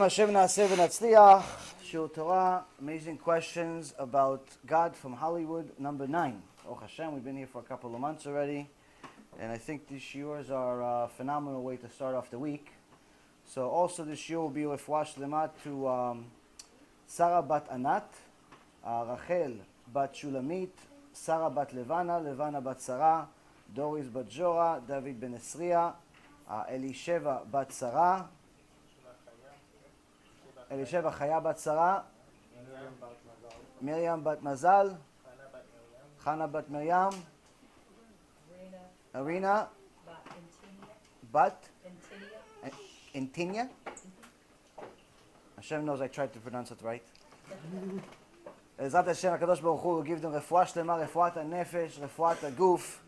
Hashem Na'aseh v'Natzliach. Shul Torah, amazing questions about God from Hollywood, number 9. Oh Hashem, we've been here for a couple of months already, and I think these shiurs are a phenomenal way to start off the week. So also this shiur will be Refuah Shlema to Sarah bat Anat, Rachel bat Shulamit, Sarah bat Levana, Levana bat Sarah, Doris bat Jora, David ben Esriya, Elisheva bat Sarah, Elisheva Chaya bat Sarah, Miriam bat Mazal, Chana bat Miriam, Arina bat Intinia. Hashem knows I tried to pronounce it right. Ezrat Hashem, HaKadosh Baruch Hu will give them Refuah Shlema, Refuat HaNefesh, Refuat HaGuf.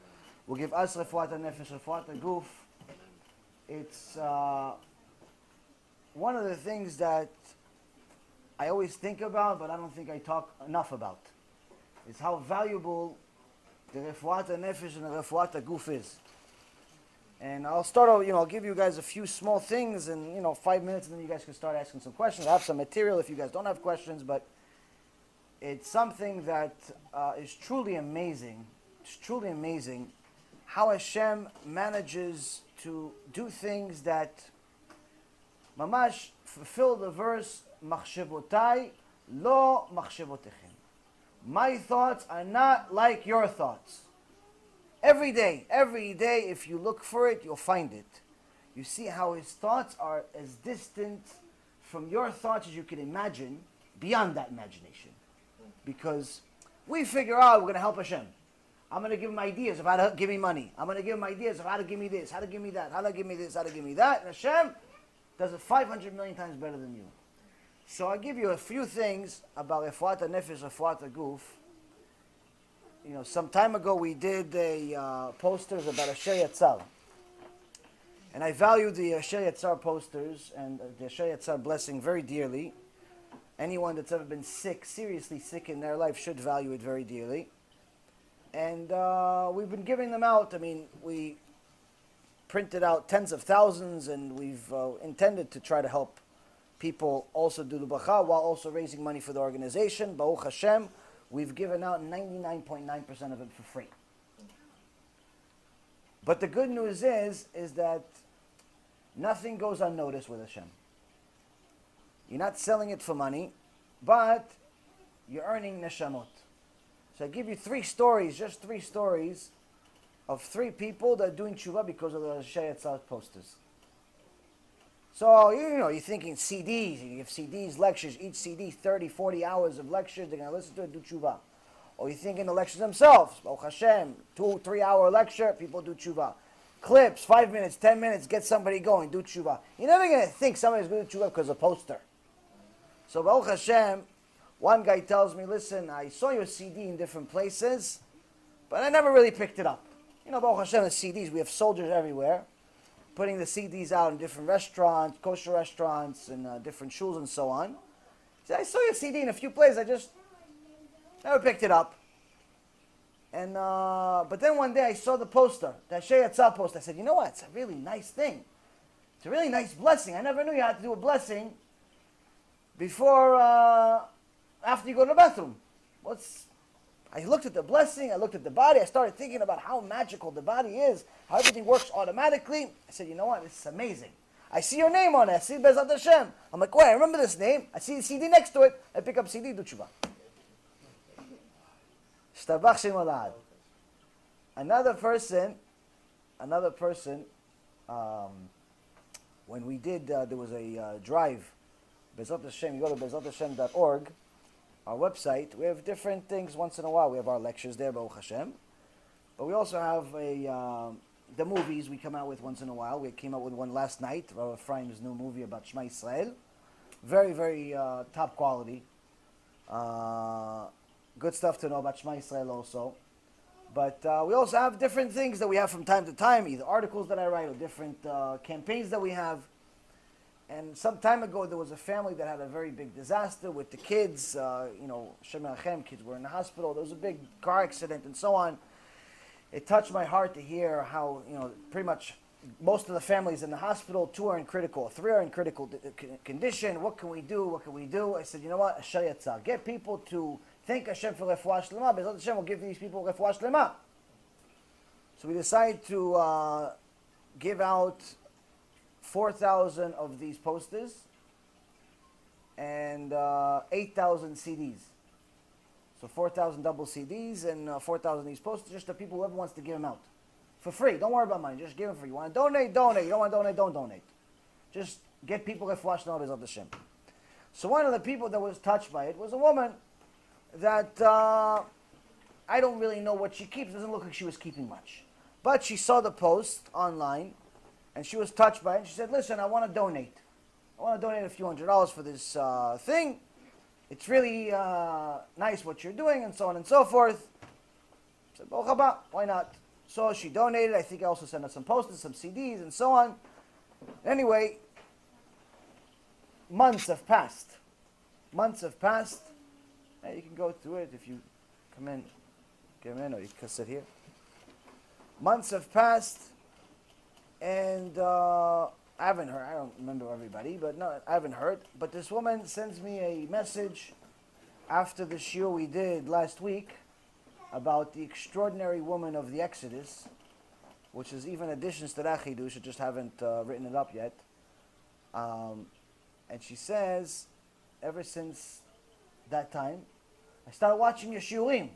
Will give us Refuat HaNefesh, Refuat HaGuf. It's one of the things that I always think about, but I don't think I talk enough about, is how valuable the Refuat HaNefesh and the Refuat HaGuf is. And I'll start out, I'll give you guys a few small things in, 5 minutes, and then you guys can start asking some questions. I have some material if you guys don't have questions, but it's something that is truly amazing. It's truly amazing how Hashem manages to do things that mamash fulfill the verse, machshevotai lo machshevotechem. My thoughts are not like your thoughts. Every day, if you look for it, you'll find it. You see how his thoughts are as distant from your thoughts as you can imagine, beyond that imagination. Because we figure out we're going to help Hashem. I'm going to give him ideas of how to give me money. I'm going to give him ideas of how to give me this, how to give me that, how to give me this, how to give me that. And Hashem does it 500 million times better than you. So I'll give you a few things about Refuat HaNefesh, Refuat HaGuf. Some time ago we did posters about Asher Yatzar. And I value the Asher Yatzar posters and the Asher Yatzar blessing very dearly. Anyone that's ever been sick, seriously sick in their life, should value it very dearly. And we've been giving them out. We printed out tens of thousands, and we've intended to try to help people also do the bracha while also raising money for the organization. Baruch Hashem, we've given out 99.9% of it for free. But the good news is that nothing goes unnoticed with Hashem. You're not selling it for money, but you're earning neshamot. So I give you 3 stories, just 3 stories, of 3 people that are doing tshuva because of the Asher Yatzar posters. So, you're thinking CDs, you give CDs, lectures, each CD 30, 40 hours of lectures, they're going to listen to it, do tshuva. Or you're thinking the lectures themselves, Baruch Hashem, 2, 3 hour lecture, people do tshuva. Clips, 5 minutes, 10 minutes, get somebody going, do tshuva. You're never going to think somebody's going to do tshuva because of a poster. So Baruch Hashem, one guy tells me, listen, I saw your CD in different places, but I never really picked it up. Baruch Hashem, the CDs, we have soldiers everywhere, putting the CDs out in different restaurants, kosher restaurants, and different shuls and so on. He said, I saw your CD in a few places, I just never picked it up. And but then one day I saw the poster, the Asher Yatzar poster. I said, you know what, it's a really nice thing. It's a really nice blessing. I never knew you had to do a blessing before, after you go to the bathroom. I looked at the blessing, I looked at the body, I started thinking about how magical the body is, how everything works automatically. I said, you know what, this is amazing. I see your name on it, I see Bezat Hashem. I'm like, wait, I remember this name. I see the CD next to it, I pick up CD, do tshuva. Shtabach Shem Alad. Another person, when we did, there was a drive, Bezat Hashem, you go to bezathashem.org, our website, we have different things once in a while. We have our lectures there, Baruch Hashem. But we also have the movies we come out with once in a while. We came out with one last night, Rabbi Ephraim's new movie about Shema Yisrael. Very, very top quality. Good stuff to know about Shema Yisrael also. But we also have different things that we have from time to time, either articles that I write or different campaigns that we have. And some time ago, there was a family that had a very big disaster with the kids. Shem Melachem, kids were in the hospital. There was a big car accident and so on. It touched my heart to hear how, pretty much most of the families in the hospital, 2 are in critical, 3 are in critical condition. What can we do? What can we do? I said, you know what? Asher yatzah. Get people to thank Hashem for refuah shlema. Bezrat Hashem will give these people refuah shlema. So we decided to give out 4,000 of these posters and 8,000 CDs. So 4,000 double CDs and 4,000 of these posters, just to people, whoever wants to give them out. For free. Don't worry about money. Just give them free. You want to donate? Donate. You don't want to donate? Don't donate. Just get people refuah shlema bezrat Hashem. So one of the people that was touched by it was a woman that I don't really know what she keeps. It doesn't look like she was keeping much. But she saw the post online, and she was touched by it. And she said, listen, I want to donate. I want to donate a few $100s for this thing. It's really nice what you're doing, and so on and so forth. I said, Baruch haba, why not? So she donated. I think I also sent her some posters, some CDs, and so on. Anyway, months have passed. Months have passed. You can go through it if you come in, or you can sit here. Months have passed, and I haven't heard. I don't remember everybody, but no, I haven't heard. But this woman sends me a message after the shiur we did last week about the extraordinary woman of the Exodus, which is even additions to that chidush. I just haven't written it up yet. And she says, ever since that time, I started watching your shiurim.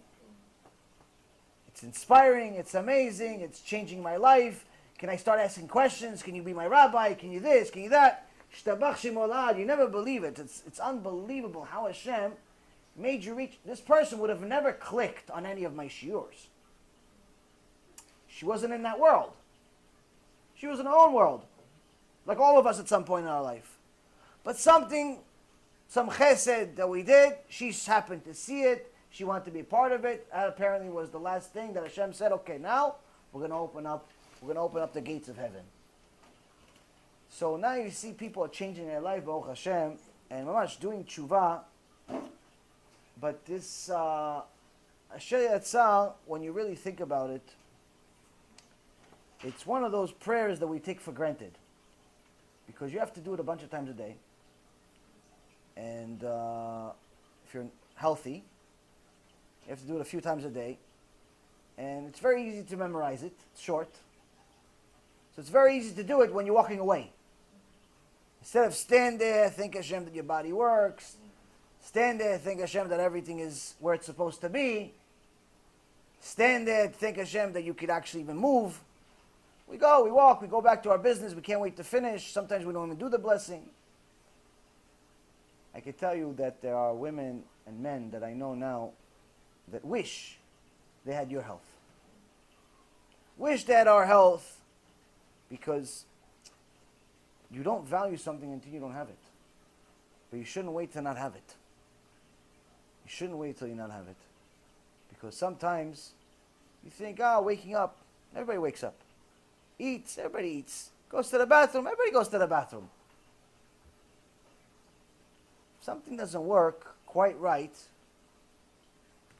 It's inspiring, it's amazing, it's changing my life. Can I start asking questions? Can you be my rabbi? Can you this? Can you that? Shtabach Shem Olad. You never believe it. It's unbelievable how Hashem made you reach. This person would have never clicked on any of my shiurs. She wasn't in that world. She was in her own world. Like all of us at some point in our life. But something, some chesed that we did, she happened to see it. She wanted to be part of it. That apparently was the last thing that Hashem said, okay, now we're going to open up the gates of heaven. So now you see people are changing their life, Baruch Hashem, and mamash doing tshuva. But this Asher Yatzah, when you really think about it, it's one of those prayers that we take for granted. Because you have to do it a bunch of times a day. And if you're healthy, you have to do it a few times a day. And it's very easy to memorize it. It's short. So it's very easy to do it when you're walking away. Instead of stand there, think Hashem that your body works. Stand there, think Hashem that everything is where it's supposed to be. Stand there, think Hashem that you could actually even move. We go, we walk, we go back to our business. We can't wait to finish. Sometimes we don't even do the blessing. I can tell you that there are women and men that I know now that wish they had your health. Wish they had our health, because you don't value something until you don't have it. But you shouldn't wait to not have it. You shouldn't wait till you not have it. Because sometimes you think, waking up, everybody wakes up. Eats, everybody eats. Goes to the bathroom, everybody goes to the bathroom. If something doesn't work quite right,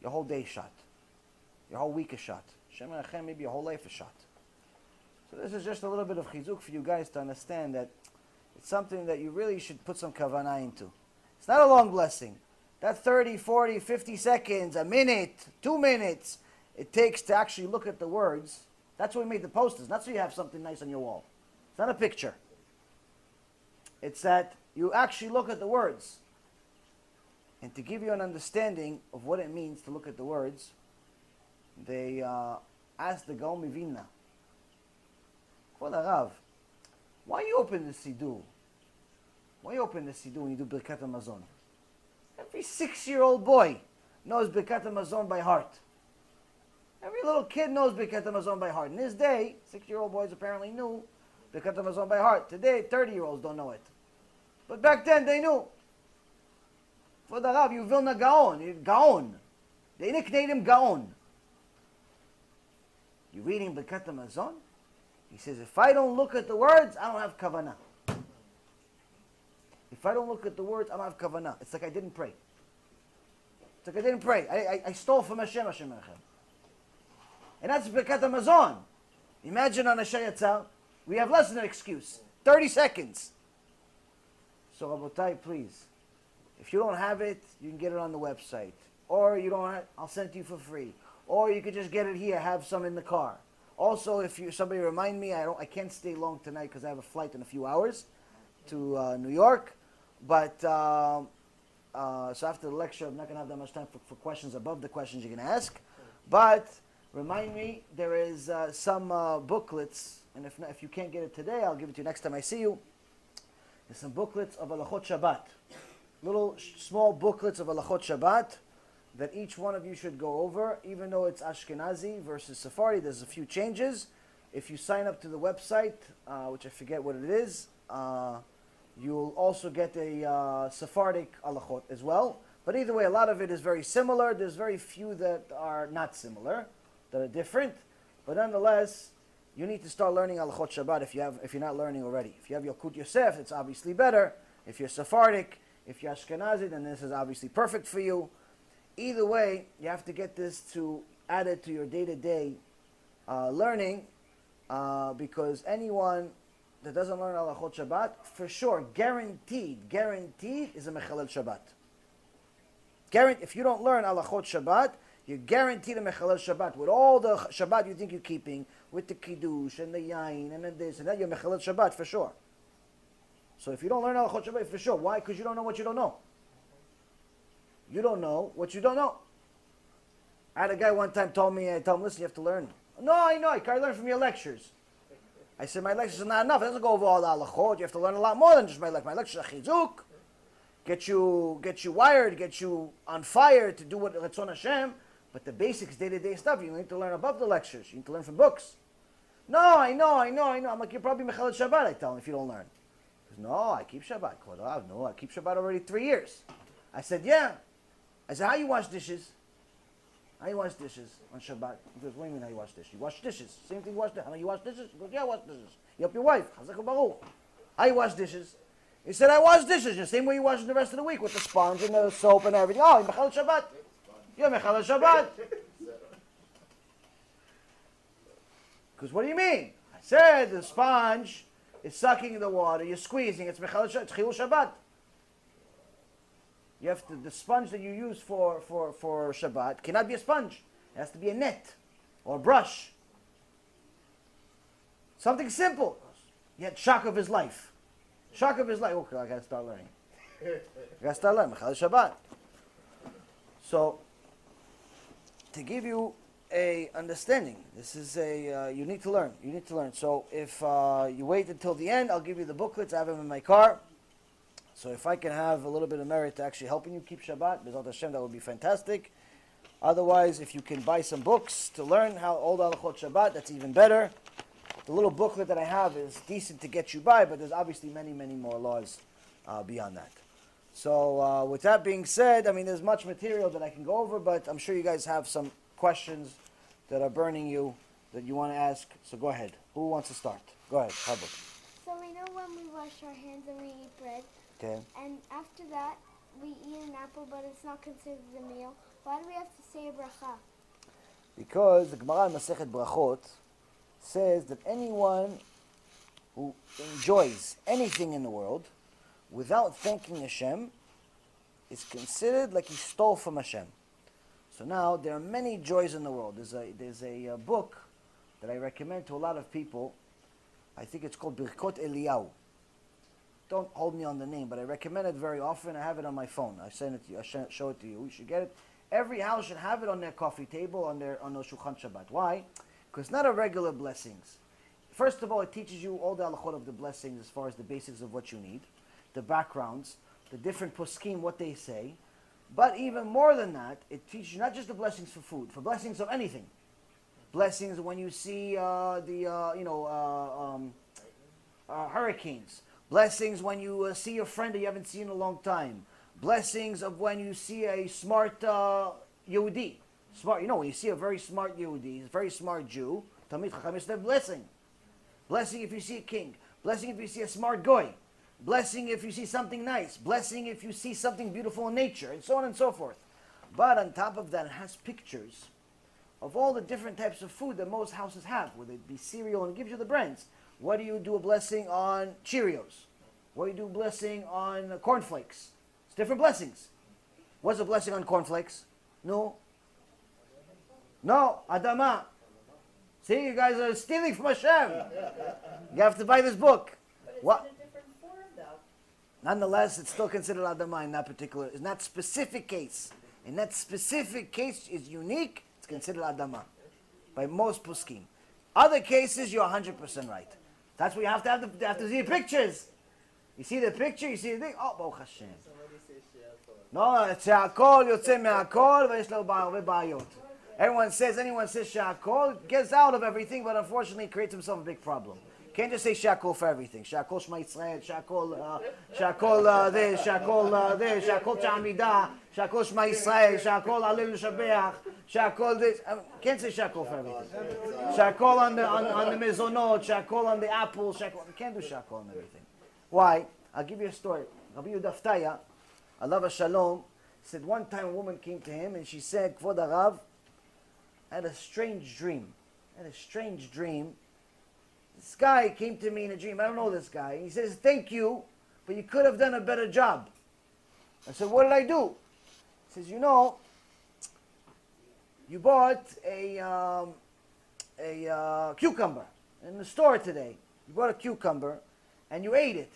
your whole day is shot. Your whole week is shot. Shem Hashem, maybe your whole life is shot. So this is just a little bit of chizuk for you guys to understand that it's something that you really should put some kavanah into. It's not a long blessing. That 30, 40, 50 seconds, a minute, 2 minutes, it takes to actually look at the words. That's why we made the posters. Not so you have something nice on your wall. It's not a picture. It's that you actually look at the words. And to give you an understanding of what it means to look at the words, they asked the Gaon Mivilna, Kvod Harav, why you open the Siddur? Why you open the Siddur when you do Birkat HaMazon? Every 6-year-old boy knows Birkat HaMazon by heart. Every little kid knows Birkat HaMazon by heart. In this day, 6-year-old boys apparently knew Birkat HaMazon by heart. Today, 30-year-olds don't know it. But back then, they knew. Kvod Harav, you Vilna Gaon. Gaon. They nicknamed him Gaon. You reading Birkat HaMazon? He says, if I don't look at the words, I don't have kavanah. If I don't look at the words, I don't have kavanah. It's like I didn't pray. It's like I didn't pray. I stole from Hashem, Hashem. And that's Birkat HaMazon. Imagine on Asher Yatzah, We have less than an excuse. 30 seconds. So Rabotai, please, if you don't have it, you can get it on the website. Or you don't have, I'll send it to you for free. Or you could just get it here, have some in the car. Also, if somebody remind me, I can't stay long tonight because I have a flight in a few hours to New York. But so after the lecture, I'm not going to have that much time for questions above the questions you can ask. But remind me, there is some booklets, and if you can't get it today, I'll give it to you next time I see you. There's some booklets of Halachot Shabbat. Little small booklets of Halachot Shabbat that each one of you should go over. Even though it's Ashkenazi versus Sephardi, there's a few changes. If you sign up to the website, which I forget what it is, you'll also get a Sephardic Halachot as well. But either way, a lot of it is very similar. There's very few that are not similar, that are different. But nonetheless, you need to start learning Halachot Shabbat if you're not learning already. If you have Yalkut Yosef, it's obviously better. If you're Sephardic, if you're Ashkenazi, then this is obviously perfect for you. Either way, you have to get this to add it to your day-to-day learning, because anyone that doesn't learn Halachot Shabbat, for sure, guaranteed, is a Mechalel Shabbat. If you don't learn Halachot Shabbat, you're guaranteed a Mechalel Shabbat. With all the Shabbat you think you're keeping, with the Kiddush and the Yain and the this and that, you're Mechalel Shabbat for sure. So if you don't learn Halachot Shabbat, for sure. Why? Because you don't know what you don't know. You don't know what you don't know. I had a guy one time told me, listen, you have to learn. No, I know, I can't learn from your lectures. I said, my lectures are not enough. It doesn't go over all the halachot. You have to learn a lot more than just my lecture. My lectures are chizuk. Get you wired, get you on fire to do what Ratzon Hashem. But the basics, day-to-day stuff, you need to learn above the lectures. You need to learn from books. No, I know. I'm like, you're probably Mechalel Shabbat, I tell him, if you don't learn. He goes, no, I keep Shabbat. No, I keep Shabbat already 3 years. I said, yeah. I said, how you wash dishes? How you wash dishes on Shabbat? He goes, what do you mean how you wash dishes? You wash dishes. Same thing you wash dishes. How you wash dishes? He goes, yeah, I wash dishes. You help your wife. Chazak Baruch. How you wash dishes? He said, I wash dishes the same way you wash the rest of the week with the sponge and the soap and everything. Oh, you're Mechalel Shabbat. You're Mechalel Shabbat. Because what do you mean? I said the sponge is sucking the water. You're squeezing. It's Mechalel Shabbat. It's Chilul Shabbat. You have to, the sponge that you use for Shabbat cannot be a sponge. It has to be a net or a brush. Something simple. Yet shock of his life. Shock of his life. Okay, I gotta start learning. I gotta start learning. Mechalel Shabbat. So, to give you a understanding, this is you need to learn. You need to learn. So if you wait until the end, I'll give you the booklets. I have them in my car. So if I can have a little bit of merit to actually helping you keep Shabbat, B'ezrat Hashem, that would be fantastic. Otherwise, if you can buy some books to learn how old Halachot Shabbat, that's even better. The little booklet that I have is decent to get you by, but there's obviously many, many more laws beyond that. So with that being said, I mean, there's much material that I can go over, but I'm sure you guys have some questions that are burning you that you want to ask. So go ahead. Who wants to start? Go ahead. Habuk. So we know when we wash our hands and we eat bread. Okay. And after that, we eat an apple, but it's not considered a meal. Why do we have to say a bracha? Because the Gemara in Masechet Brachot says that anyone who enjoys anything in the world without thanking Hashem is considered like he stole from Hashem. So now there are many joys in the world. There's a book that I recommend to a lot of people. I think it's called Birkot Eliyahu. Don't hold me on the name, but I recommend it very often. I have it on my phone. I send it to you. I show it to you. You should get it. Every house should have it on their coffee table, on their Shulchan Shabbat. Why? Because it's not a regular blessings. First of all, it teaches you all the halachot of the blessings as far as the basics of what you need, the backgrounds, the different poskim, what they say. But even more than that, it teaches you not just the blessings for food, for blessings of anything. Blessings when you see hurricanes. Blessings when you see a friend that you haven't seen in a long time. Blessings of when you see a smart Yehudi. Smart, when you see a very smart Yehudi, a very smart Jew, Talmid Chacham is a blessing. Blessing if you see a king. Blessing if you see a smart goy. Blessing if you see something nice. Blessing if you see something beautiful in nature, and so on and so forth. But on top of that, it has pictures of all the different types of food that most houses have, whether it be cereal, and it gives you the brands. What do you do a blessing on Cheerios? What do you do a blessing on cornflakes? It's different blessings. What's a blessing on cornflakes? No. No, Adama. See, you guys are stealing from Hashem. You have to buy this book. But it's What? in a different form, though. Nonetheless, it's still considered Adama in that particular, in that specific case. In that specific case is unique, it's considered Adama by most poskim. Other cases, you're 100% right. That's what you have to have. You have to see the pictures. You see the picture, you see the thing. Oh, Baruch Hashem. No, it's שהכל יוצא מהכל ויש לו הרבה בעיות. Anyone says שהכל gets out of everything, but unfortunately creates himself a big problem. Can't just say שהכל for everything. שהכל שמע ישראל, שהכל this, שהכל תעמידה, שהכל שמע ישראל, שהכל הלל לשבח, שהכל this. Can't say שהכל for everything. שהכל on the mezonot, שהכל on the apples, שהכל. Can't do שהכל on everything. Why? I'll give you a story. Rabbi Yehuda Allah Shalom, said one time a woman came to him and she said, Kvod Harav, I had a strange dream. This guy came to me in a dream. I don't know this guy. He says, thank you, but you could have done a better job. I said, what did I do? He says, you know, you bought a cucumber in the store today. You bought a cucumber and you ate it.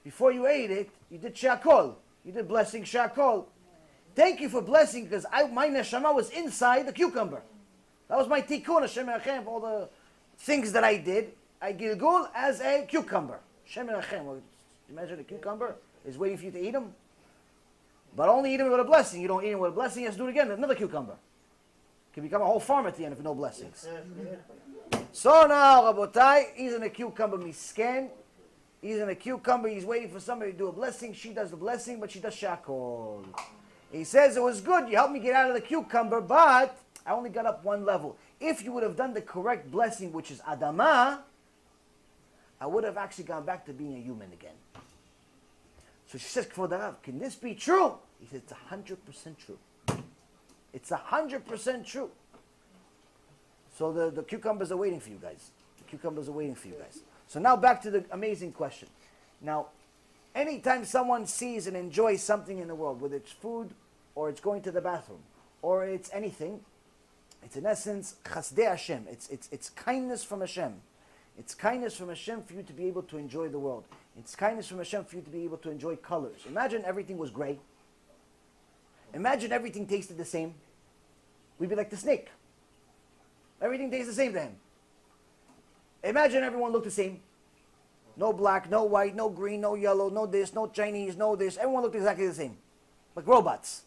Before you ate it, you did shakol. You did blessing shakol. Thank you for blessing because my neshama was inside the cucumber. That was my tikkun, Hashem Erachem, all the things that I did. I gilgul as a cucumber. Hashem Erachem. Well, imagine a cucumber is waiting for you to eat him. But only eat him with a blessing. You don't eat him with a blessing, you have to do it again. Another cucumber. Can become a whole farm at the end if no blessings. So now, Rabotai, he's in a cucumber misken. He's in a cucumber, he's waiting for somebody to do a blessing. She does the blessing, but she does shakol. He says, it was good, you helped me get out of the cucumber, but I only got up one level. If you would have done the correct blessing, which is Adama, I would have actually gone back to being a human again. So she says, Kvod Harav, can this be true? He says, it's 100% true. It's 100% true. So the cucumbers are waiting for you guys. The cucumbers are waiting for you guys. So now back to the amazing question. Now, anytime someone sees and enjoys something in the world, whether it's food, or it's going to the bathroom, or it's anything, it's in essence chasdei Hashem. It's kindness from Hashem. It's kindness from Hashem for you to be able to enjoy the world. It's kindness from Hashem for you to be able to enjoy colors. Imagine everything was gray. Imagine everything tasted the same. We'd be like the snake. Everything tastes the same to him. Imagine everyone looked the same. No black, no white, no green, no yellow, no this, no Chinese, no this. Everyone looked exactly the same. Like robots.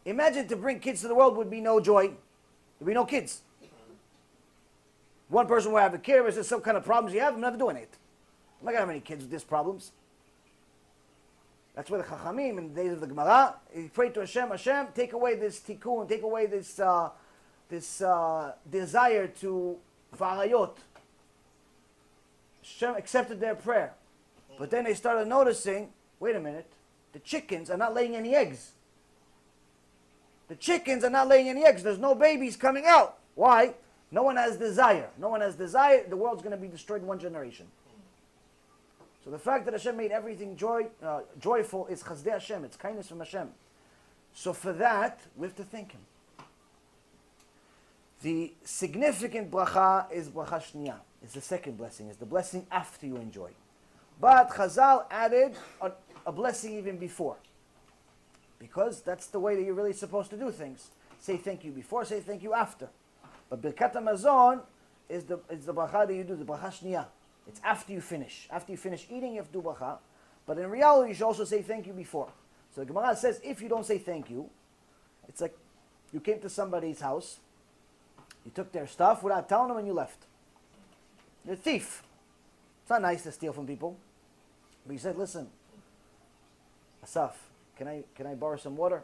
Imagine to bring kids to the world would be no joy. There'd be no kids. One person would have a kid, if there's some kind of problems you have, I'm never doing it. I'm not going to have any kids with these problems. That's where the Chachamim, in the days of the Gemara, he prayed to Hashem, Hashem, take away this tikkun, take away this desire to Farayot. Hashem accepted their prayer. But then they started noticing, wait a minute, the chickens are not laying any eggs. The chickens are not laying any eggs. There's no babies coming out. Why? No one has desire. No one has desire. The world's going to be destroyed in one generation. So the fact that Hashem made everything joyful is chasdei Hashem. It's kindness from Hashem. So for that, we have to thank Him. The significant bracha is bracha shniya. It's the second blessing. It's the blessing after you enjoy. But Chazal added a blessing even before. Because that's the way that you're really supposed to do things. Say thank you before, say thank you after. But Birkat HaMazon is the bracha that you do, the bracha shniya. It's after you finish. After you finish eating, you have to do bracha. But in reality, you should also say thank you before. So the Gemara says, if you don't say thank you, it's like you came to somebody's house, you took their stuff without telling them and you left. You're a thief. It's not nice to steal from people. But you said, listen, Asaf, can I borrow some water?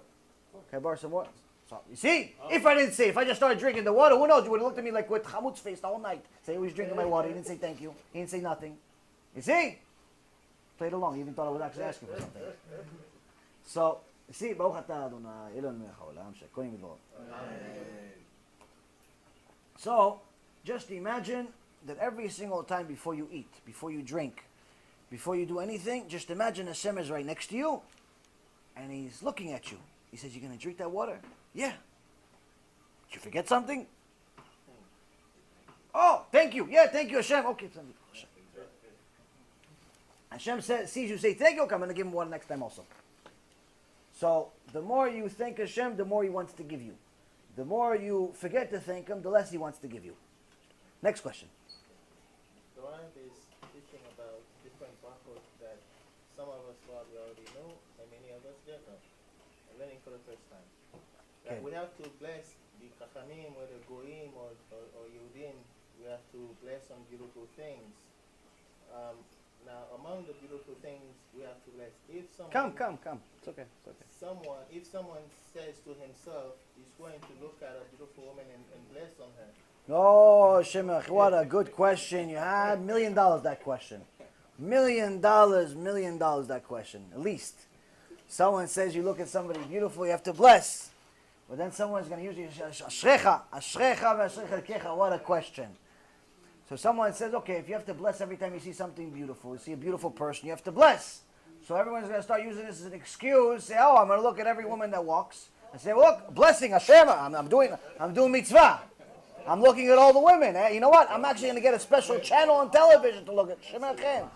Can I borrow some water? So, you see, if I didn't say, if I just started drinking the water, who knows? You would have looked at me like with chamutz face the whole night. Say, he was drinking my water. He didn't say thank you. He didn't say nothing. You see? Played along. He even thought I was actually asking for something. So, you see, Baruch atah Adonai, Elon melech haolam, shekonim v'dvoro. So, just imagine that every single time before you eat, before you drink, before you do anything, just imagine Hashem is right next to you, and He's looking at you. He says, "You're going to drink that water?" "Yeah." "Did you forget something?" "Oh, thank you. Yeah, thank you, Hashem." "Okay, thank you, Hashem." Hashem sees you say thank you. Okay, I'm going to give him water next time also. So the more you thank Hashem, the more He wants to give you. The more you forget to thank Him, the less He wants to give you. Next question. The one is teaching about different brachot that some of us probably already know, and many of us don't know. And learning for the first time. That Okay. we have to bless the Chachamim, whether Goyim or Yehudim. We have to bless on beautiful things. Now, among the beautiful things we have to bless, if someone... Come. It's okay. If someone says to himself, he's going to look at a beautiful woman and bless on her. Oh, Shemach, what a good question. You had $1 million that question. $1 million that question, at least. Someone says you look at somebody beautiful, you have to bless. But then someone's going to use you, Ashrecha v'ashrecha. What a question. So someone says, okay, if you have to bless every time you see something beautiful, you see a beautiful person, you have to bless. So everyone's going to start using this as an excuse. Say, oh, I'm going to look at every woman that walks and say, well, look, blessing, Hashem, I'm doing mitzvah. I'm looking at all the women. You know what? I'm actually going to get a special channel on television to look at Shemachem.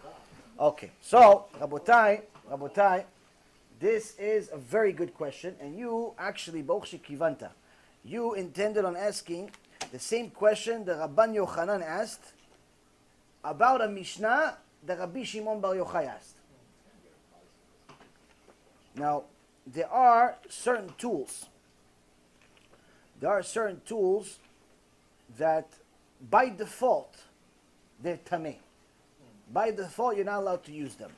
Okay, so, Rabotai, this is a very good question. And you actually, Bochshi Kivanta, you intended on asking the same question that Rabban Yochanan asked about a Mishnah that Rabbi Shimon Bar Yochai asked. Now, there are certain tools. That by default, they're tameh. By default, you're not allowed to use them.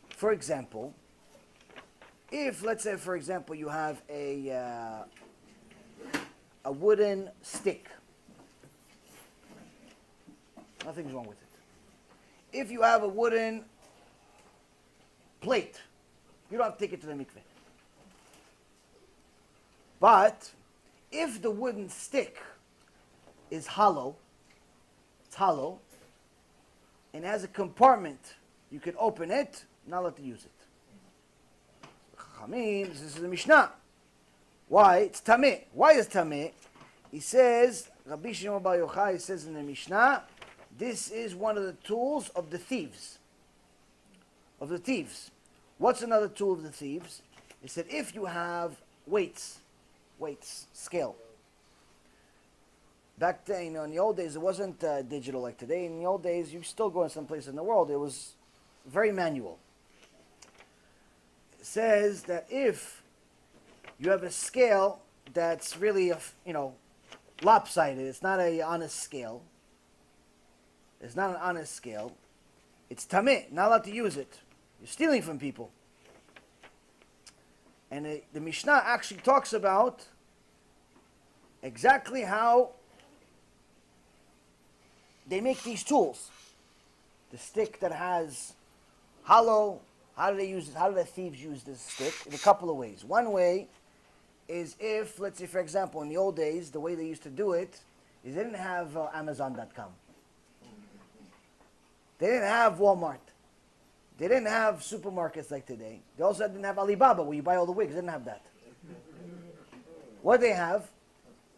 For example, if, let's say, for example, you have a wooden stick. Nothing's wrong with it. If you have a wooden plate, you don't have to take it to the mikveh. But if the wooden stick is hollow, and has a compartment, you can open it, not allowed to use it. Chachamim, this is the Mishnah. Why? It's tameh. Why is tameh? He says, Rabbi Shimon Bar Yochai says in the Mishnah, this is one of the tools of the thieves. What's another tool of the thieves? He said, if you have weights, scale. Back then, in the old days, it wasn't digital like today. In the old days, you still go in some place in the world, it was very manual. It says that if you have a scale that's really, lopsided, it's not an honest scale. It's tameh, not allowed to use it. You're stealing from people. And the Mishnah actually talks about exactly how they make these tools. The stick that has hollow, how do they use it? How do the thieves use this stick? In a couple of ways. One way is if, let's say, for example, in the old days, the way they used to do it is they didn't have Amazon.com. They didn't have Walmart. They didn't have supermarkets like today. They also didn't have Alibaba, where you buy all the wigs. They didn't have that. What they have,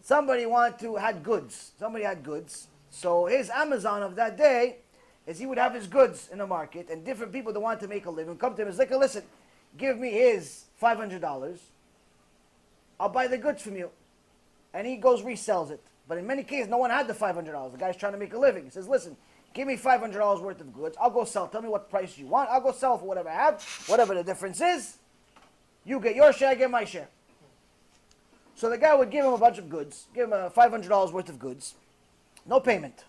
somebody had goods. Somebody had goods. So his Amazon of that day is he would have his goods in the market, and different people that want to make a living come to him and say, listen, give me his $500. I'll buy the goods from you. And he goes resells it. But in many cases, no one had the $500. The guy's trying to make a living. He says, listen, give me $500 worth of goods. I'll go sell. Tell me what price you want. I'll go sell for whatever I have. Whatever the difference is. You get your share, I get my share. So the guy would give him a bunch of goods. Give him $500 worth of goods. No payment.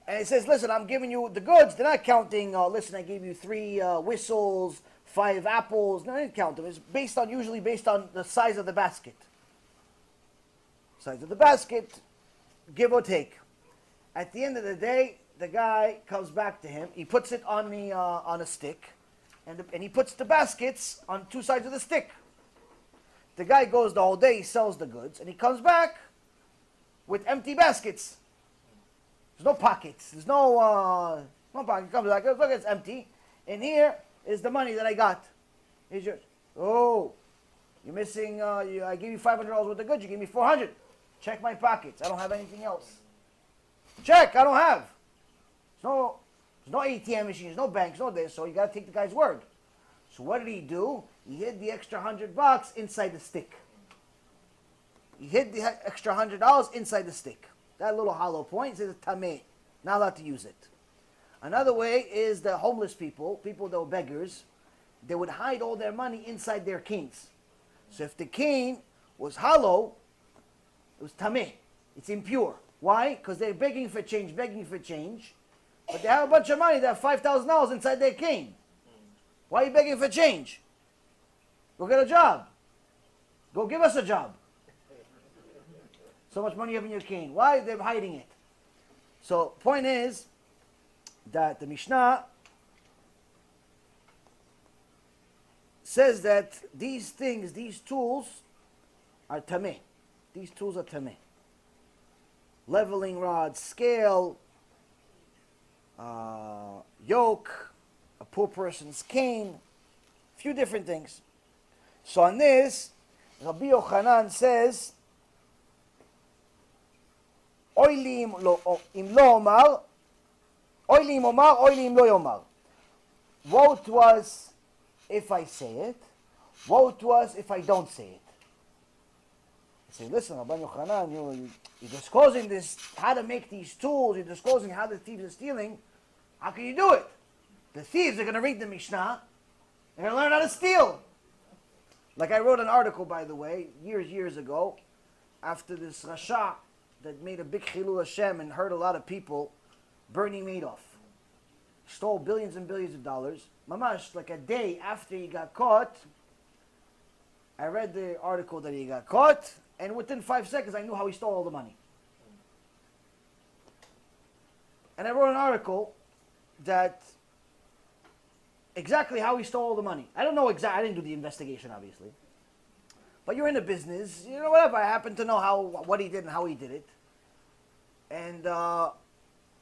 And he says, listen, I'm giving you the goods. They're not counting, listen, I gave you 3 whistles, 5 apples. No, they didn't count them. It's usually based on the size of the basket. Size of the basket, give or take. At the end of the day, the guy comes back to him. He puts it on a stick, and he puts the baskets on 2 sides of the stick. The guy goes the whole day, he sells the goods, and he comes back with empty baskets. There's no pockets. There's no pocket. It comes like, look, it's empty. And here is the money that I got. Here's yours. Oh, you're missing, I gave you $500 worth of goods. You gave me 400. Check my pockets. I don't have anything else. Check, I don't have. There's no ATM machines, no banks, no this. So you got to take the guy's word. So what did he do? He hid the extra $100 inside the stick. He hid the extra $100 inside the stick. That little hollow point says tameh. Not allowed to use it. Another way is the homeless people that were beggars, they would hide all their money inside their canes. So if the cane was hollow, it was tameh. It's impure. Why? Because they're begging for change. But they have a bunch of money. They have $5,000 inside their cane. Why are you begging for change? Go get a job. Go give us a job. So much money you have in your cane. Why? They're hiding it. So point is that the Mishnah says that these things, these tools are tameh. These tools are tameh. Leveling rod, scale, yoke, a poor person's cane, a few different things. So on this, Rabbi Yochanan says, Oili im lo omar, oili im omar, oili im lo yomar. Woe to us if I say it, woe to us if I don't say it. I say, listen, Rabbi Yochanan, you're disclosing this, how to make these tools, you're disclosing how the thieves are stealing. How can you do it? The thieves are going to read the Mishnah, they're going to learn how to steal. Like I wrote an article, by the way, years ago, after this Rasha that made a big Chilul Hashem and hurt a lot of people, Bernie Madoff. Stole billions and billions of dollars. Mamash, like a day after he got caught, I read the article that he got caught, and within 5 seconds I knew how he stole all the money. And I wrote an article that exactly how he stole all the money. I don't know exactly, I didn't do the investigation, obviously. But you're in the business, you know, whatever. I happen to know what he did and how he did it. And I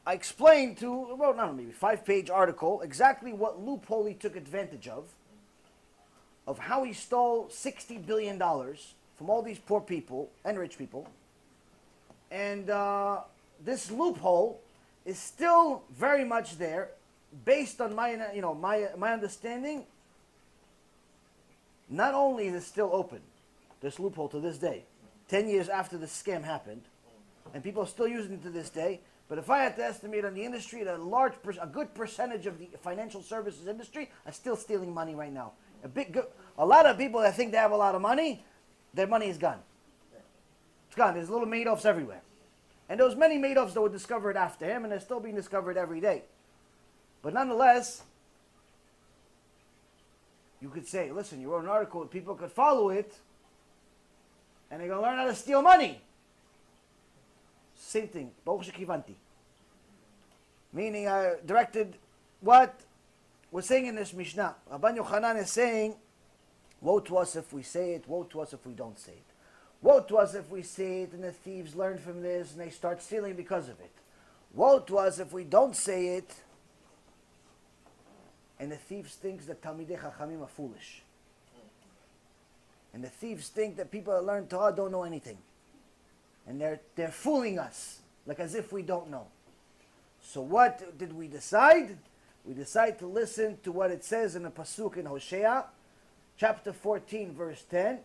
explained to, well, not maybe 5-page article, exactly what loophole he took advantage of how he stole $60 billion from all these poor people and rich people. And this loophole is still very much there, based on my understanding. Not only is it still open, this loophole to this day, 10 years after the scam happened, and people are still using it to this day. But if I had to estimate on the industry, a good percentage of the financial services industry are still stealing money right now. A lot of people that think they have a lot of money, their money is gone. It's gone. There's little Madoffs everywhere. And there was many Madoffs that were discovered after him, and they're still being discovered every day. But nonetheless, you could say, listen, you wrote an article, people could follow it, and they're going to learn how to steal money. Same thing. Baruch shekivanti. Meaning I directed what we're saying in this Mishnah. Rabban Yochanan is saying, woe to us if we say it, woe to us if we don't say it. Woe to us if we say it and the thieves learn from this and they start stealing because of it. Woe to us if we don't say it and the thieves think that Talmidei Chachamim are foolish. And the thieves think that people that learn Torah don't know anything. And they're fooling us, like as if we don't know. So what did we decide? We decided to listen to what it says in the Pasuk in Hosea, chapter 14, verse 10,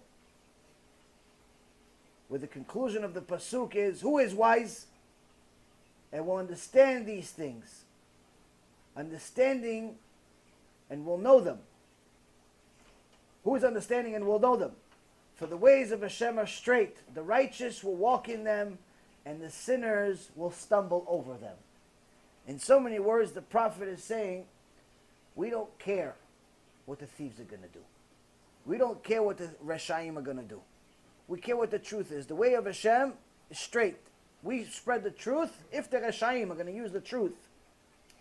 where the conclusion of the Pasuk is, who is wise and will understand these things? Understanding and will know them. Who is understanding and will know them? For the ways of Hashem are straight. The righteous will walk in them, and the sinners will stumble over them. In so many words, the prophet is saying, we don't care what the thieves are going to do. We don't care what the Reshaim are going to do. We care what the truth is. The way of Hashem is straight. We spread the truth. If the Reshaim are going to use the truth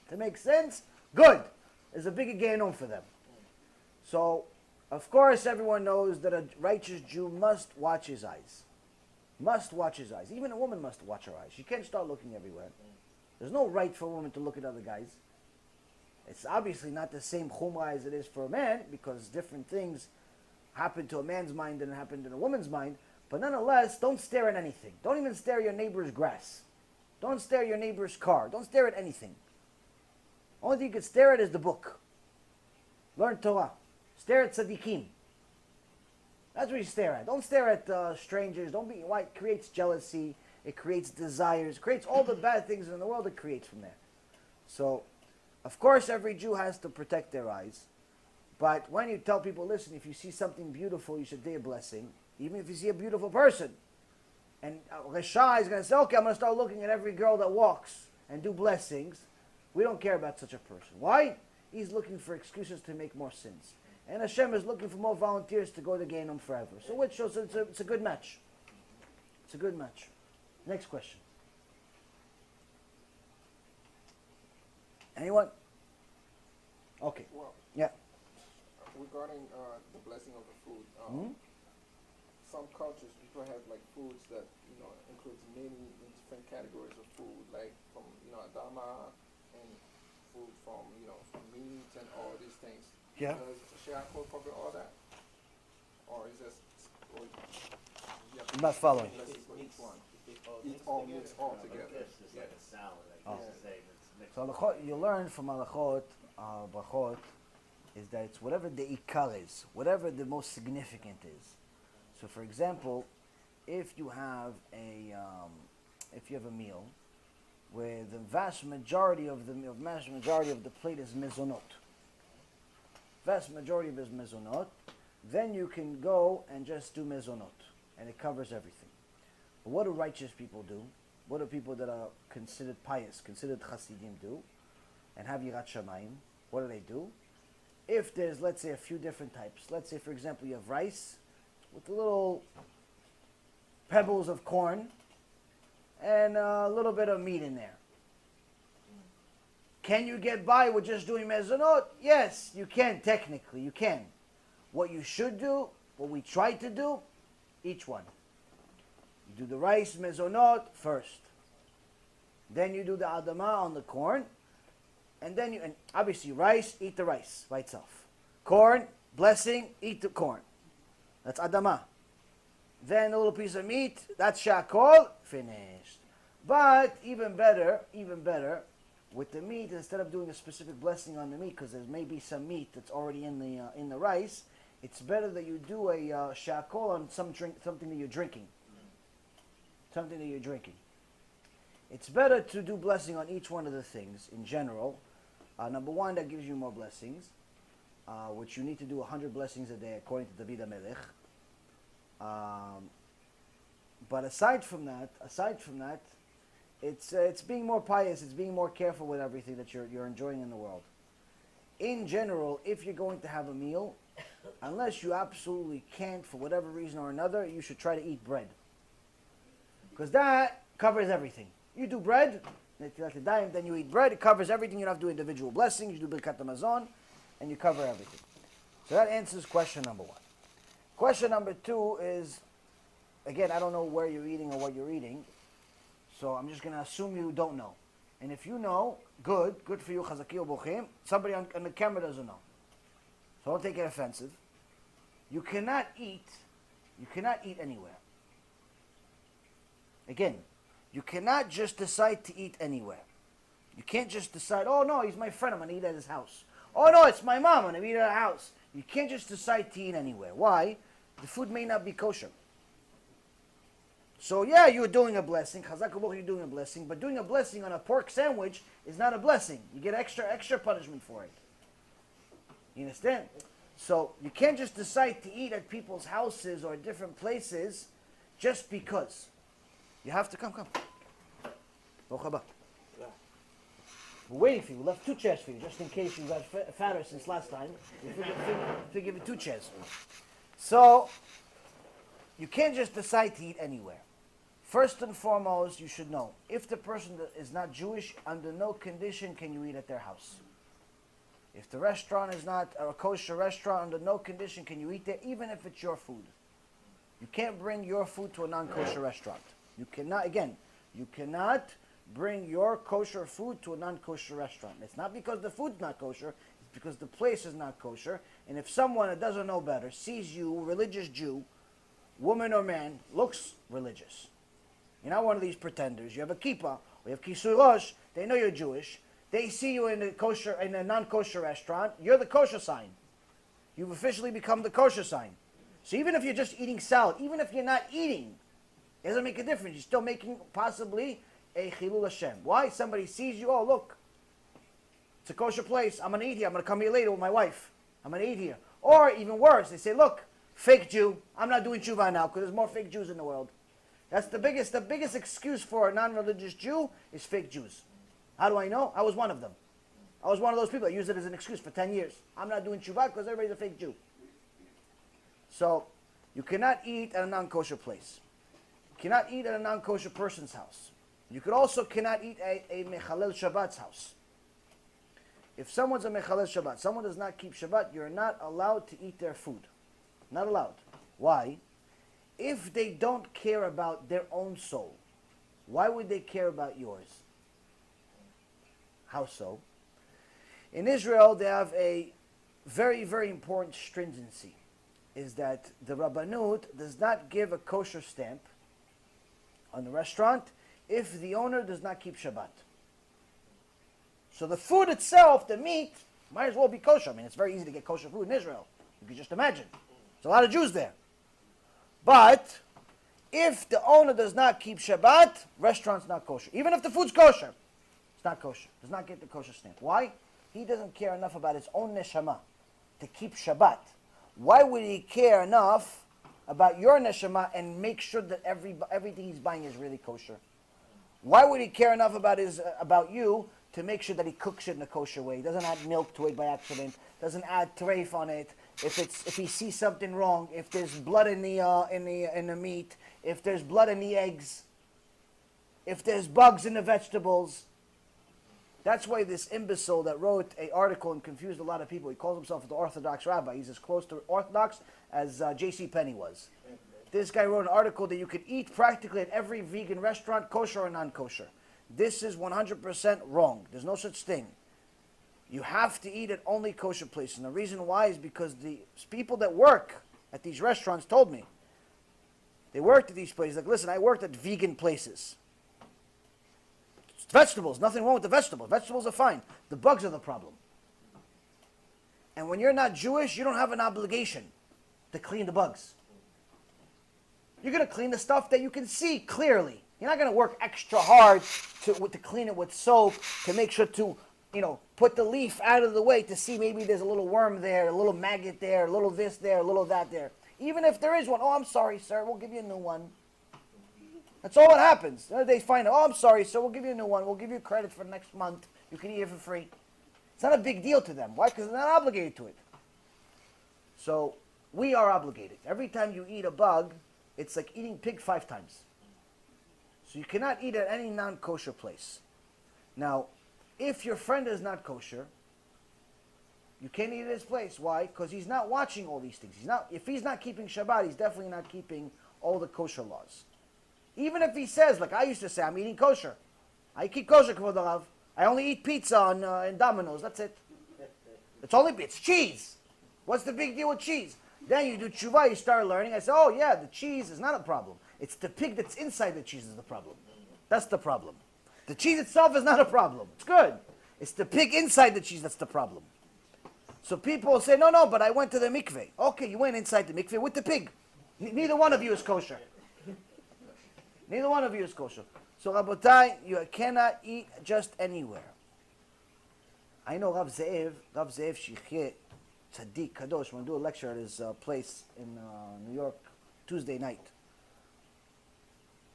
to make sense, good. There's a bigger gehenom for them. So, of course, everyone knows that a righteous Jew must watch his eyes. Must watch his eyes. Even a woman must watch her eyes. She can't start looking everywhere. There's no right for a woman to look at other guys. It's obviously not the same chumrah as it is for a man, because different things happen to a man's mind than happen in a woman's mind. But nonetheless, don't stare at anything. Don't even stare at your neighbor's grass. Don't stare at your neighbor's car. Don't stare at anything. Only thing you can stare at is the book. Learn Torah. Stare at tzaddikim. That's what you stare at. Don't stare at strangers. Don't be. Why? It creates jealousy. It creates desires. It creates all the bad things in the world. It creates from there. So, of course, every Jew has to protect their eyes. But when you tell people, listen, if you see something beautiful, you should say a blessing. Even if you see a beautiful person. And Resha is going to say, okay, I'm going to start looking at every girl that walks and do blessings. We don't care about such a person. Why? He's looking for excuses to make more sins. And Hashem is looking for more volunteers to go to Gehinnom forever. So which shows it's a good match. It's a good match. Next question. Anyone? Okay. Well, yeah. Regarding the blessing of the food, some cultures people have like foods that includes many different categories of food, like from adama and food from from meat and all these things. Yeah. Does Shayakol cover all that, or is this? I'm not following. Each one. It's all mixed all together. It's like a salad. I guess to say it's mixed. So you learn from halachot, brachot, is that it's whatever the ikar is, whatever the most significant is. So, for example, if you have a meal where the vast majority of the plate is mezonot, then you can go and just do mezonot, and it covers everything. But what do righteous people do? What do people that are considered pious, considered chasidim do, and have yirat shamayim? What do? If there's, let's say, a few different types. Let's say, for example, you have rice with the little pebbles of corn and a little bit of meat in there. Can you get by with just doing mezonot? Yes, you can, technically, you can. What you should do, what we try to do, each one. You do the rice mezonot first. Then you do the adama on the corn. And then and obviously rice, eat the rice by itself. Corn, blessing, eat the corn. That's adama. Then a little piece of meat, that's shakol, finished. But even better, with the meat, instead of doing a specific blessing on the meat, because there may be some meat that's already in the rice, it's better that you do a shakol on something that you're drinking. Something that you're drinking. It's better to do blessing on each one of the things in general. Number one, that gives you more blessings, which you need to do 100 blessings a day according to David HaMelech. But aside from that, it's being more pious. It's being more careful with everything that you're enjoying in the world. In general, if you're going to have a meal, unless you absolutely can't for whatever reason or another, you should try to eat bread, because that covers everything. You do bread, then you eat bread. It covers everything. You don't have to do individual blessings. You do Birkat Hamazon, and you cover everything. So that answers question number one. Question number two is, again, I don't know where you're eating or what you're eating, so I'm just going to assume you don't know. And if you know, good for you, chazaki u'bochim. Somebody on the camera doesn't know, so don't take it offensive. You cannot eat anywhere. Again, you cannot just decide to eat anywhere. You can't just decide, oh no, he's my friend, I'm going to eat at his house. Oh no, it's my mom, I'm going to eat at her house. You can't just decide to eat anywhere. Why? The food may not be kosher. So yeah, you're doing a blessing, chazak u'boch, you're doing a blessing, but doing a blessing on a pork sandwich is not a blessing. You get extra punishment for it. You understand? So you can't just decide to eat at people's houses or different places just because. You have to come. Baruch haba. We're waiting for you. We left 2 chairs for you, just in case you got fatter since last time. We give you 2 chairs. So, you can't just decide to eat anywhere. First and foremost, you should know, if the person is not Jewish, under no condition can you eat at their house. If the restaurant is not a kosher restaurant, under no condition can you eat there, even if it's your food. You can't bring your food to a non-kosher restaurant. You cannot bring your kosher food to a non-kosher restaurant. It's not because the food's not kosher, it's because the place is not kosher. And if someone that doesn't know better sees you, religious Jew, woman or man, looks religious. You're not one of these pretenders. You have a kippah, or you have kisui rosh, they know you're Jewish. They see you in a non-kosher restaurant, you're the kosher sign. You've officially become the kosher sign. So even if you're just eating salad, even if you're not eating, it doesn't make a difference. You're still making possibly a chilul Hashem. Why? Somebody sees you, oh look, it's a kosher place, I'm going to eat here, I'm going to come here later with my wife. I'm going to eat here. Or even worse, they say, look, fake Jew, I'm not doing tshuva now because there's more fake Jews in the world. That's the biggest excuse for a non-religious Jew is fake Jews. How do I know? I was one of them. I was one of those people that used it as an excuse for 10 years. I'm not doing tshuva because everybody's a fake Jew. So, you cannot eat at a non-kosher place. You cannot eat at a non-kosher person's house. You could also cannot eat at a Mechalel Shabbat's house. If someone's a Mechalel Shabbat, someone does not keep Shabbat, you're not allowed to eat their food. Not allowed. Why? If they don't care about their own soul, why would they care about yours? How so? In Israel, they have a very, very important stringency. Is that the Rabbanut does not give a kosher stamp on the restaurant if the owner does not keep Shabbat. So the food itself, the meat, might as well be kosher. I mean, it's very easy to get kosher food in Israel. You can just imagine. There's a lot of Jews there. But if the owner does not keep Shabbat, restaurant's not kosher. Even if the food's kosher, it's not kosher. Does not get the kosher stamp. Why? He doesn't care enough about his own neshama to keep Shabbat. Why would he care enough about your neshama and make sure that everything he's buying is really kosher? Why would he care enough about you to make sure that he cooks it in a kosher way? He doesn't add milk to it by accident. Doesn't add treif on it. If he sees something wrong, if there's blood in the meat, if there's blood in the eggs, if there's bugs in the vegetables. That's why this imbecile that wrote an article and confused a lot of people, he calls himself the Orthodox rabbi. He's as close to Orthodox as J.C. Penney was. This guy wrote an article that you could eat practically at every vegan restaurant, kosher or non-kosher. This is 100% wrong. There's no such thing. You have to eat at only kosher places. And the reason why is because the people that work at these restaurants told me. They worked at these places. Like, listen, I worked at vegan places. Vegetables, nothing wrong with the vegetables. Vegetables are fine. The bugs are the problem. And when you're not Jewish, you don't have an obligation to clean the bugs. You're going to clean the stuff that you can see clearly. You're not going to work extra hard to clean it with soap, to make sure to, put the leaf out of the way to see maybe there's a little worm there, a little maggot there, a little this there, a little that there. Even if there is one, oh, I'm sorry, sir, we'll give you a new one. That's all that happens. They find out, oh, I'm sorry, sir, we'll give you a new one. We'll give you credit for next month. You can eat it for free. It's not a big deal to them. Why? Because they're not obligated to it. So we are obligated. Every time you eat a bug, it's like eating pig 5 times. So you cannot eat at any non-kosher place. Now, if your friend is not kosher, you can't eat at his place. Why? Because he's not watching all these things. If he's not keeping Shabbat, he's definitely not keeping all the kosher laws. Even if he says, like I used to say, I'm eating kosher. I keep kosher, Kvod Harav. I only eat pizza in Domino's. That's it. It's cheese. What's the big deal with cheese? Then you do tshuva, you start learning. I say, oh yeah, the cheese is not a problem. It's the pig that's inside the cheese is the problem. That's the problem. The cheese itself is not a problem. It's good. It's the pig inside the cheese that's the problem. So people say, no, but I went to the mikveh. Okay, you went inside the mikveh with the pig. Neither one of you is kosher. Neither one of you is kosher. So, Rabotai, you cannot eat just anywhere. I know Rav Ze'ev Shichyeh, Tzaddik, Kadosh, when I do a lecture at his place in New York, Tuesday night.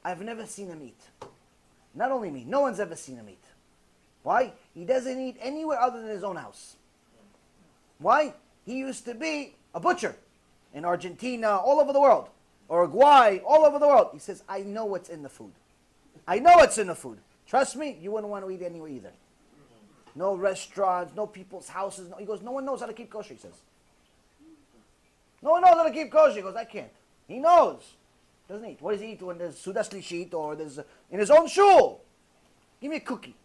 I've never seen him eat. Not only me, no one's ever seen him eat. Why? He doesn't eat anywhere other than his own house. Why? He used to be a butcher in Argentina, all over the world. Uruguay, all over the world. He says, I know what's in the food. I know what's in the food. Trust me, you wouldn't want to eat anywhere either. No restaurants, no people's houses. He goes, no one knows how to keep kosher, he says. No one knows how to keep kosher. He goes, I can't. He knows. Doesn't eat. What does he eat when there's Sudas Lishit or there's in his own shul? Give me a cookie.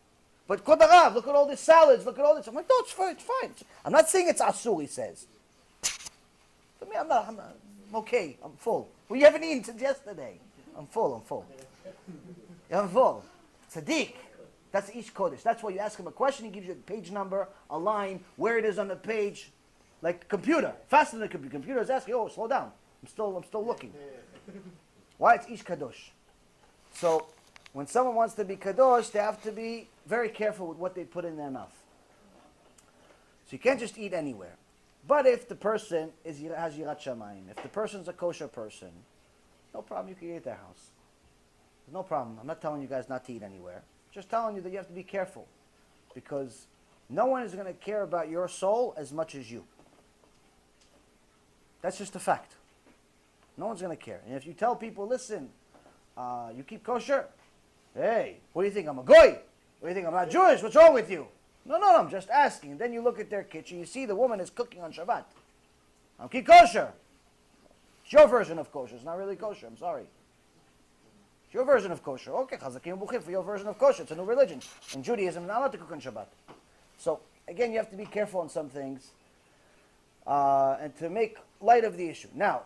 But Kod Harav, look at all these salads, look at all this. I'm like, no, it's fine, it's fine. I'm not saying it's asur, he says. For me, I'm okay, I'm full. Well, you haven't eaten since yesterday. I'm full. I'm full. Tzaddik. That's Ish Kodesh. That's why you ask him a question, he gives you a page number, a line, where it is on the page. Like computer. Faster than the computer. Computer is asking, oh, slow down. I'm still looking. Why? It's Ish Kadosh. So, when someone wants to be Kadosh, they have to be very careful with what they put in their mouth. So you can't just eat anywhere. But if the person has Yirat Shamayim, if the person's a kosher person, no problem, you can eat at their house. There's no problem. I'm not telling you guys not to eat anywhere. Just telling you that you have to be careful. Because no one is going to care about your soul as much as you. That's just a fact. No one's going to care. And if you tell people, listen, you keep kosher? Hey, what do you think? I'm a goy? What do you think? I'm not Jewish? What's wrong with you? No, I'm just asking. And then you look at their kitchen, you see the woman is cooking on Shabbat. I'm keep kosher. It's your version of kosher. It's not really kosher. I'm sorry. It's your version of kosher. Okay, chazakim buchim for your version of kosher. It's a new religion. In Judaism, not allowed to cook on Shabbat. So, again, you have to be careful on some things and to make light of the issue. Now,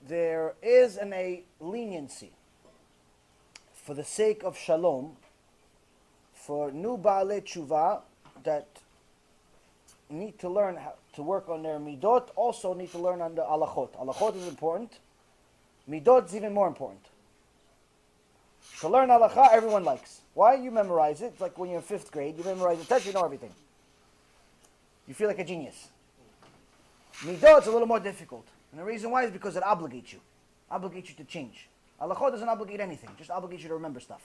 there is a leniency for the sake of shalom for new Baalei Tshuva that need to learn how to work on their midot, also need to learn on the alachot. Alachot is important. Midot is even more important. To learn halacha, everyone likes. Why? You memorize it. It's like when you're in 5th grade, you memorize the text, you know everything. You feel like a genius. Midot is a little more difficult. And the reason why is because it obligates you. Obligates you to change. Halachot doesn't obligate anything. Just obligates you to remember stuff.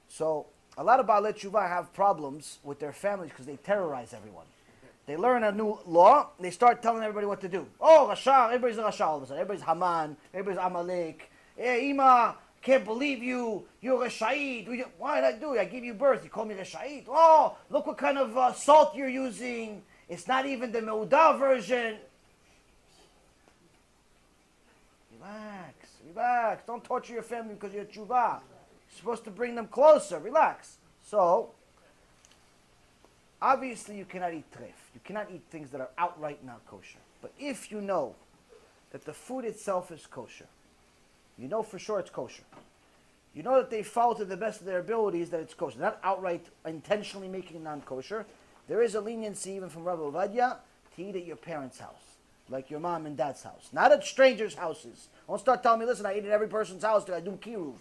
So, a lot of Baalei Tshuva have problems with their families because they terrorize everyone. They learn a new law, they start telling everybody what to do. Oh, Rasha, everybody's a Rasha all of a sudden. Everybody's Haman, everybody's Amalek. Hey, Ima, can't believe you. You're a Resha'it. Why did I do it? I gave you birth. You call me Resha'it. Oh, look what kind of salt you're using. It's not even the Meudah version. Relax. Don't torture your family because you're tshuva. You're supposed to bring them closer. Relax. So, obviously you cannot eat treif. You cannot eat things that are outright not kosher. But if you know that the food itself is kosher, you know for sure it's kosher. You know that they follow to the best of their abilities that it's kosher. Not outright intentionally making it non-kosher. There is a leniency even from Rabbi Ovadia to eat at your parents' house. Like your mom and dad's house. Not at strangers' houses. Don't start telling me, listen, I eat at every person's house. I do Kiruv.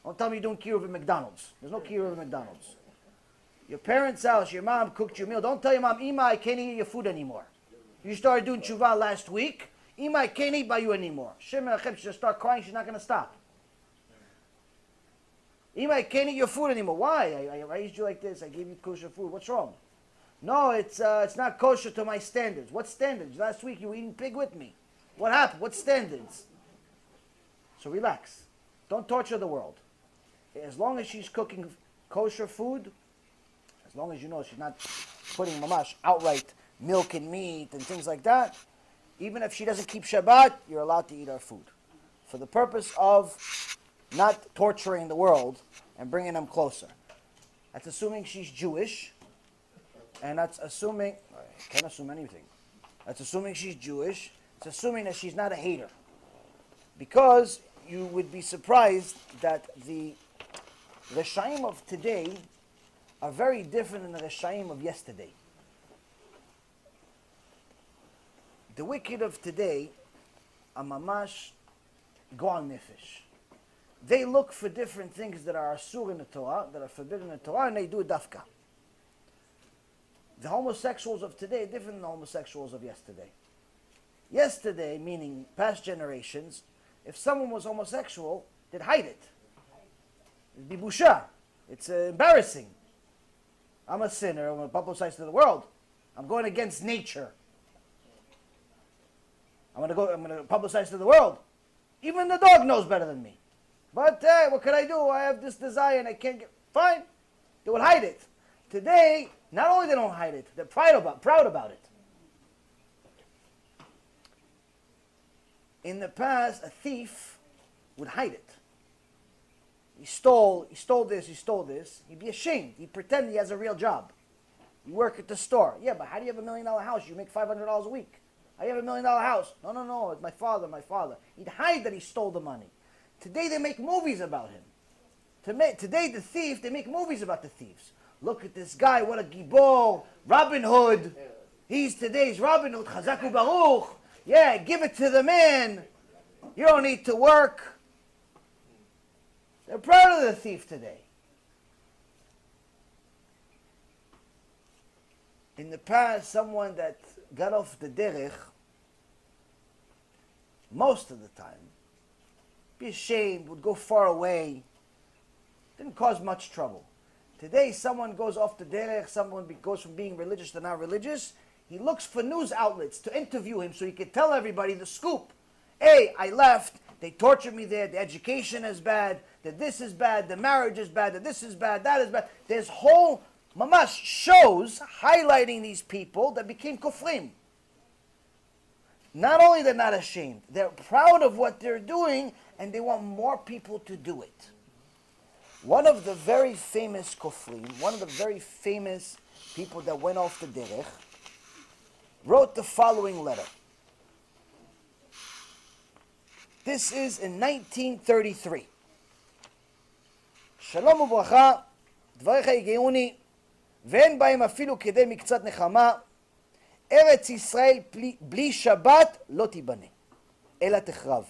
Don't tell me you're doing Kiruv at McDonald's. There's no Kiruv at McDonald's. Your parents' house, your mom cooked your meal. Don't tell your mom, Ima, I can't eat your food anymore. You started doing tshuva last week. Ima, I can't eat by you anymore. Shem and Hashem, she'll start crying. She's not going to stop. Ima, I can't eat your food anymore. Why? I raised you like this. I gave you kosher food. What's wrong? No, it's not kosher to my standards. What standards? Last week you were eating pig with me. What happened? What standards? So relax. Don't torture the world. As long as she's cooking kosher food, as long as you know she's not putting mamash outright milk and meat and things like that, even if she doesn't keep Shabbat, you're allowed to eat her food. For the purpose of not torturing the world and bringing them closer. That's assuming she's Jewish. And that's assuming, I can't assume anything. That's assuming she's Jewish. It's assuming that she's not a hater. Because you would be surprised that the Reshaim of today are very different than the Reshaim of yesterday. The wicked of today are mamash goal nefesh. They look for different things that are asur in the Torah, that are forbidden in the Torah, and they do dafka. The homosexuals of today are different than the homosexuals of yesterday. Yesterday, meaning past generations, if someone was homosexual, they'd hide it. It'd be busha. It's embarrassing. I'm a sinner. I'm going to publicize to the world. I'm going against nature. I'm going to publicize to the world. Even the dog knows better than me. But hey, what can I do? I have this desire and I can't get... Fine. They would hide it. Today, not only they don't hide it, they're proud about it. In the past, a thief would hide it. he stole this, he'd be ashamed. He'd pretend he has a real job. You work at the store. Yeah, but how do you have $1 million house? You make $500 a week. I have $1 million house. No, it's my father. He'd hide that he stole the money. Today they make movies about him. Today the thief, they make movies about the thieves. Look at this guy, what a gibor, Robin Hood. He's today's Robin Hood, Chazaku Baruch. Yeah, give it to the man. You don't need to work. They're proud of the thief today. In the past, someone that got off the derech, most of the time, be ashamed, would go far away, didn't cause much trouble. Today, someone goes off the derech, someone goes from being religious to not religious, he looks for news outlets to interview him so he can tell everybody the scoop. Hey, I left, they tortured me there, the education is bad, that this is bad, the marriage is bad, that this is bad, that is bad. There's whole mamash shows highlighting these people that became kufrim. Not only they're not ashamed, they're proud of what they're doing and they want more people to do it. One of the very famous kufrim, one of the very famous people that went off the derech, wrote the following letter. This is in 1933. Shalom וברכה, דבריך יגעוני, ואין בהם אפילו כדי מקצת נחמה, ארץ ישראל בלי שבת לא תיבנה, אלא תחרב.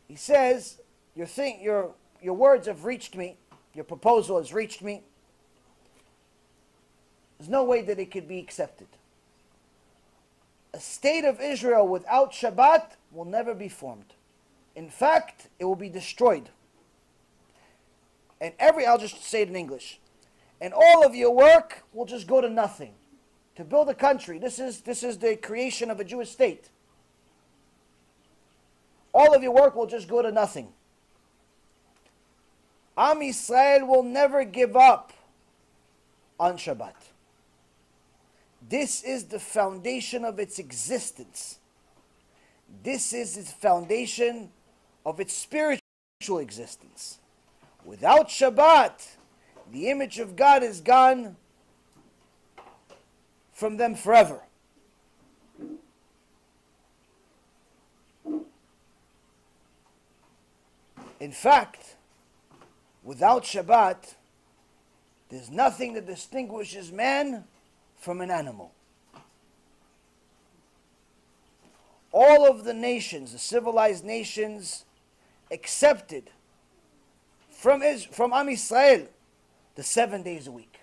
He says, your words have reached me, your proposal has reached me. There's no way that it could be accepted. A state of Israel without Shabbat will never be formed. In fact, it will be destroyed. And I'll just say it in English. And all of your work will just go to nothing. To build a country, this is the creation of a Jewish state. All of your work will just go to nothing. Am Yisrael will never give up on Shabbat. This is the foundation of its existence. This is its foundation of its spiritual existence. Without Shabbat, the image of God is gone from them forever. In fact, without Shabbat, there's nothing that distinguishes man from an animal. All of the nations, the civilized nations, accepted from Am Yisrael the 7 days a week.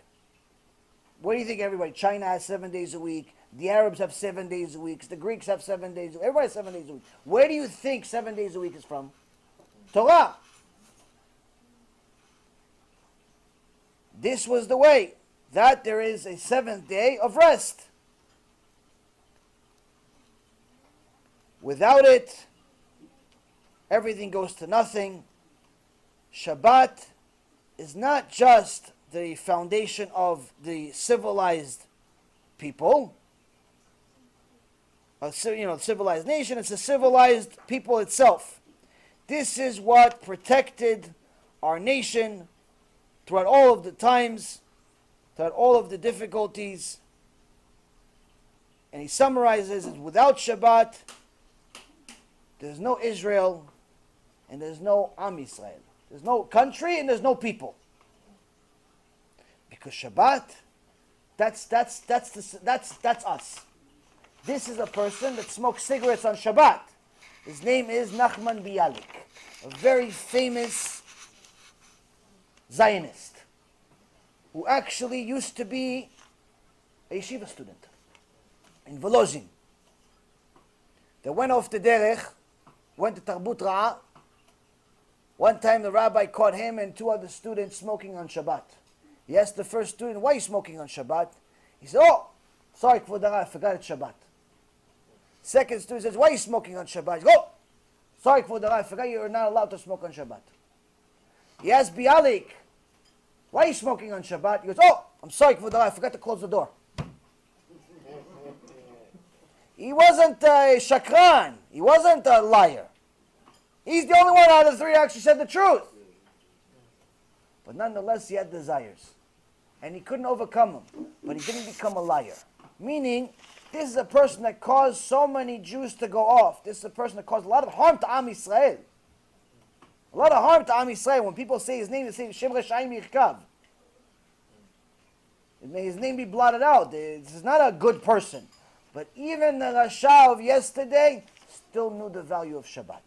What do you think, everybody? China has 7 days a week. The Arabs have 7 days a week. The Greeks have 7 days a week. Everybody has 7 days a week. Where do you think 7 days a week is from? Torah. This was the way, that there is a seventh day of rest. Without it, everything goes to nothing. Shabbat is not just the foundation of the civilized people, civilized nation, it's a civilized people itself. This is what protected our nation throughout all of the times, throughout all of the difficulties. And he summarizes it: without Shabbat, there's no Israel and there's no Am Yisrael. There's no country and there's no people. Because Shabbat, that's us. This is a person that smokes cigarettes on Shabbat. His name is Nachman Bialik, a very famous Zionist who actually used to be a yeshiva student in Volozhin. They went off the derech, went to Tarbut Ra'ah. One time the rabbi caught him and two other students smoking on Shabbat. He asked the first student, why are you smoking on Shabbat? He said, oh, sorry, Kvod Hara, I forgot it's Shabbat. Second student says, why are you smoking on Shabbat? He goes, oh, sorry, Kvod Hara, I forgot you're not allowed to smoke on Shabbat. He asked Bialik, why are you smoking on Shabbat? He goes, oh, I'm sorry, Kvod Hara, I forgot to close the door. He wasn't a shakran. He wasn't a liar. He's the only one out of the three who actually said the truth. But nonetheless, he had desires. And he couldn't overcome them. But he didn't become a liar. Meaning, this is a person that caused so many Jews to go off. This is a person that caused a lot of harm to Am Yisrael. A lot of harm to Am Yisrael. When people say his name, they say, Shem Reshayim Yirkav. May his name be blotted out. This is not a good person. But even the Rasha of yesterday still knew the value of Shabbat.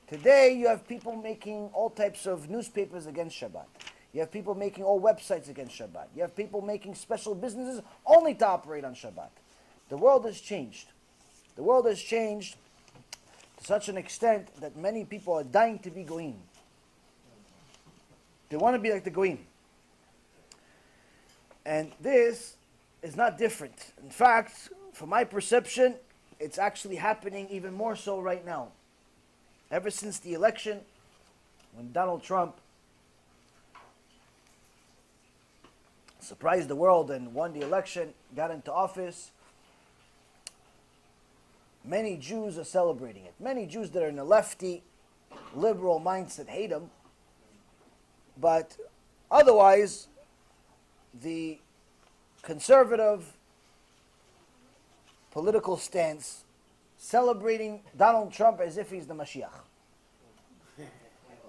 Today, you have people making all types of newspapers against Shabbat. You have people making all websites against Shabbat. You have people making special businesses only to operate on Shabbat. The world has changed. The world has changed to such an extent that many people are dying to be goyim. They want to be like the goyim. And this is not different. In fact, from my perception, it's actually happening even more so right now. Ever since the election, when Donald Trump surprised the world and won the election, got into office, many Jews are celebrating it. Many Jews that are in a lefty, liberal mindset hate him. But otherwise, the conservative political stance celebrating Donald Trump as if he's the Mashiach.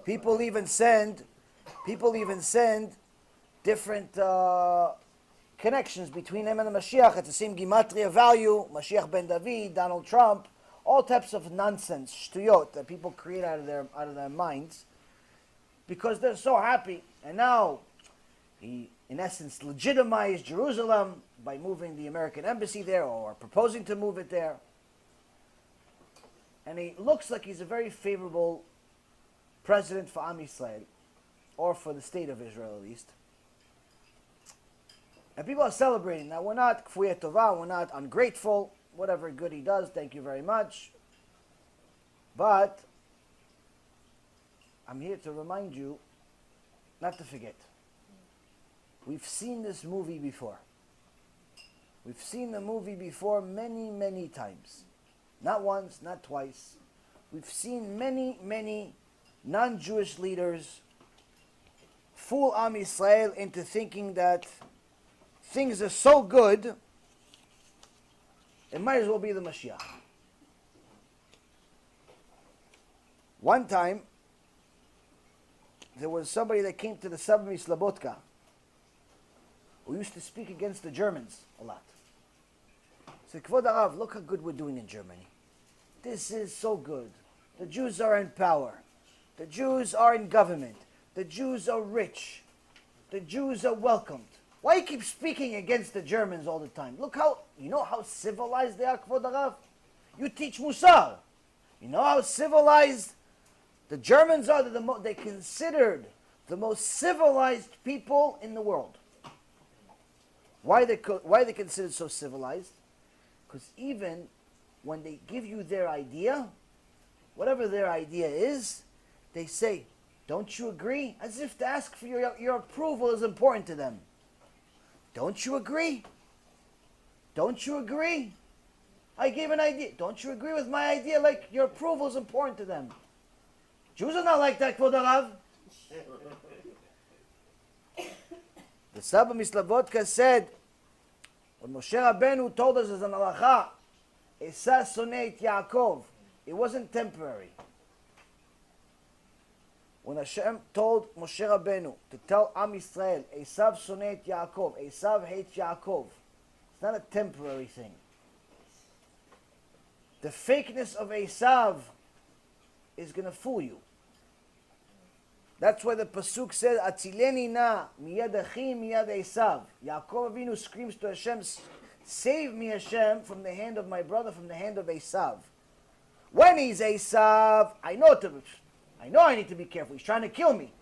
People even send different connections between him and the Mashiach. It's the same Gematria value, Mashiach ben David, Donald Trump, all types of nonsense, shtuyot, that people create out of their minds because they're so happy. And now he, in essence, legitimized Jerusalem by moving the American embassy there or proposing to move it there. And he looks like he's a very favorable president for Am Yisrael, or for the state of Israel at least. And people are celebrating. Now, we're not kfuyei tova, we're not ungrateful. Whatever good he does, thank you very much. But I'm here to remind you not to forget. We've seen this movie before. We've seen the movie before many, many times. Not once, not twice. We've seen many, many non-Jewish leaders fool Am Yisrael into thinking that things are so good, it might as well be the Mashiach. One time, there was somebody that came to the Sabbath Slabotka who used to speak against the Germans a lot. He said, Kvod Arav, look how good we're doing in Germany. This is so good. The Jews are in power. The Jews are in government. The Jews are rich. The Jews are welcomed. Why you keep speaking against the Germans all the time? Look how, you know how civilized they are, Kvod Arav? You teach Mussar. You know how civilized the Germans are? They're considered the most civilized people in the world. Why are they considered so civilized? Because even when they give you their idea, whatever their idea is, they say, don't you agree? As if to ask for your approval is important to them. Don't you agree? Don't you agree? I gave an idea. Don't you agree with my idea? Like your approval is important to them. Jews are not like that, Kvod Arav. The Saba Mislavodka said, when Moshe Rabbeinu told us as an halacha, Esau soneit Yaakov, it wasn't temporary. When Hashem told Moshe Rabbeinu to tell Am Yisrael, Esav soneit Yaakov, Esav hates Yaakov, it's not a temporary thing. The fakeness of Esav is going to fool you. That's why the pasuk says, "Atzileni na miyad achi miyad Esav." Yaakov Avinu screams to Hashem, "Save me, Hashem, from the hand of my brother, from the hand of Esav." When he's Esav, I know I need to be careful. He's trying to kill me.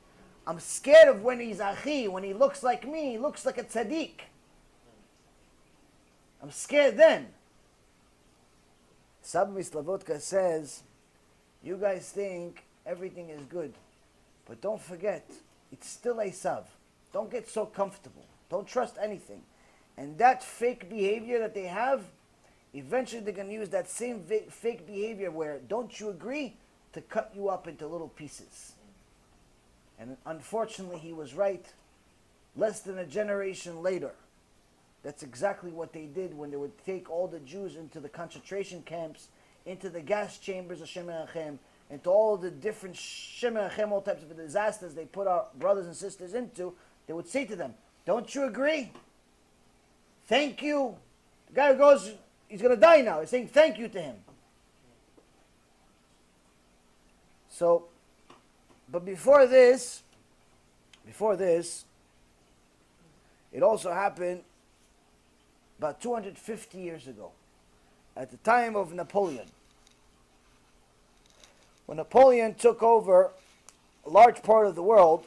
I'm scared of when he's Achi, when he looks like me, he looks like a tzaddik. I'm scared then. Saba Mislavodka says, you guys think everything is good. But don't forget, it's still Esav. Don't get so comfortable. Don't trust anything. And that fake behavior that they have, eventually they're going to use that same fake behavior where, don't you agree, to cut you up into little pieces. And unfortunately, he was right. Less than a generation later, that's exactly what they did when they would take all the Jews into the concentration camps, into the gas chambers of Shem Erachem, into all the different Shem Erachem, all types of disasters they put our brothers and sisters into. They would say to them, don't you agree? Thank you. The guy who goes, he's going to die now. He's saying thank you to him. So, but before this, it also happened about 250 years ago, at the time of Napoleon. When Napoleon took over a large part of the world,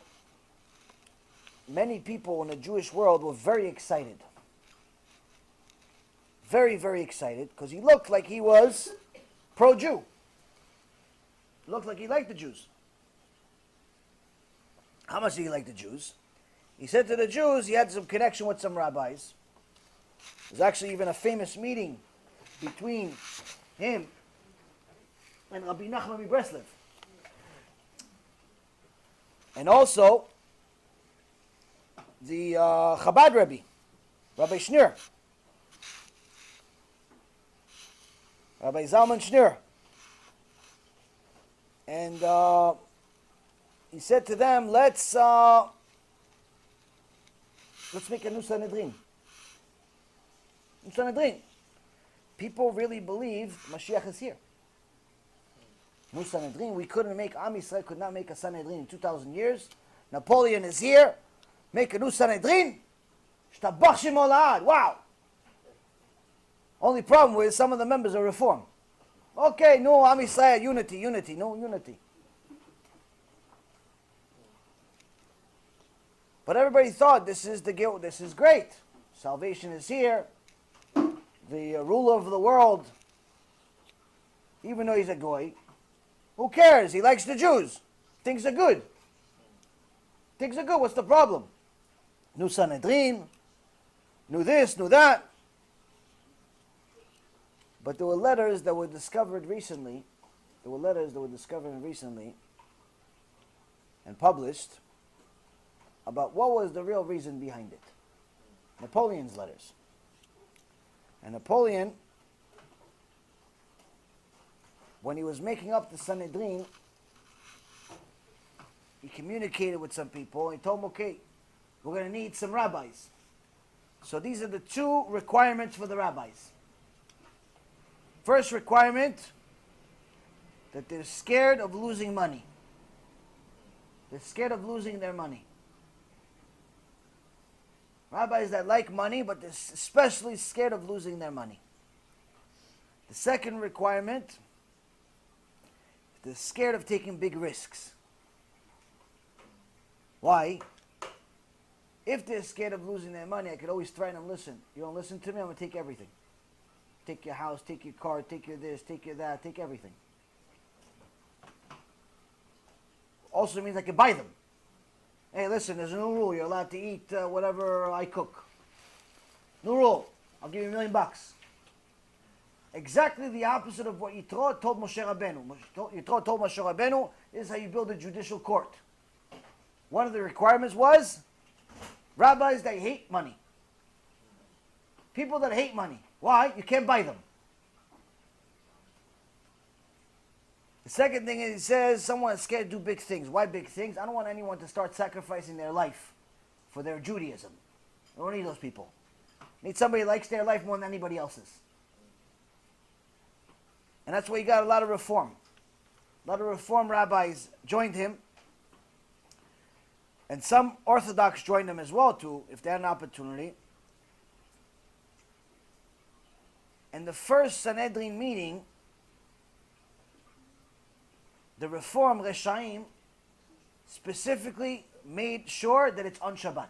many people in the Jewish world were very excited. Very, very excited, because he looked like he was pro-Jew. Looked like he liked the Jews. How much did he like the Jews? He said to the Jews, he had some connection with some rabbis. There's actually even a famous meeting between him and Rabbi Nachman Breslev. And also, the Chabad Rebbe, Rabbi Schneur. Rabbi Zalman Schneur. And he said to them, let's make a new Sanhedrin. New Sanhedrin. People really believe Mashiach is here. New Sanhedrin. We couldn't make, Am Yisrael could not make a Sanhedrin in 2,000 years. Napoleon is here. Make a new Sanhedrin. Shtabach Shemo La'ad. Wow. Only problem with some of the members are Reform. Okay, no, Am Yisrael, unity, no unity. But everybody thought this is the guilt, this is great. Salvation is here. The ruler of the world, even though he's a goy, who cares? He likes the Jews. Things are good. Things are good. What's the problem? New Sanhedrin, new this, new that. But there were letters that were discovered recently. And published about what was the real reason behind it. Napoleon's letters. And Napoleon, when he was making up the Sanhedrin, he communicated with some people. He told them, okay, we're going to need some rabbis. So these are the two requirements for the rabbis. First requirement, that they're scared of losing money. They're scared of losing their money. Rabbis that like money, but they're especially scared of losing their money. The second requirement, they're scared of taking big risks. Why? If they're scared of losing their money, I could always threaten them, listen, you don't listen to me, I'm going to take everything. Take your house, take your car, take your this, take your that, take everything. Also means I could buy them. Hey, listen, there's a new rule. You're allowed to eat whatever I cook. New rule. I'll give you $1 million. Exactly the opposite of what Yitro told Moshe Rabbeinu. Yitro told Moshe Rabbeinu, this is how you build a judicial court. One of the requirements was rabbis that hate money. People that hate money. Why? You can't buy them. The second thing is, he says, someone is scared to do big things. Why big things? I don't want anyone to start sacrificing their life for their Judaism. I don't need those people. I need somebody who likes their life more than anybody else's. And that's why you got a lot of reform. A lot of reform rabbis joined him. And some Orthodox joined him as well, too, if they had an opportunity. And the first Sanhedrin meeting, the Reform Reshaim specifically made sure that it's on Shabbat.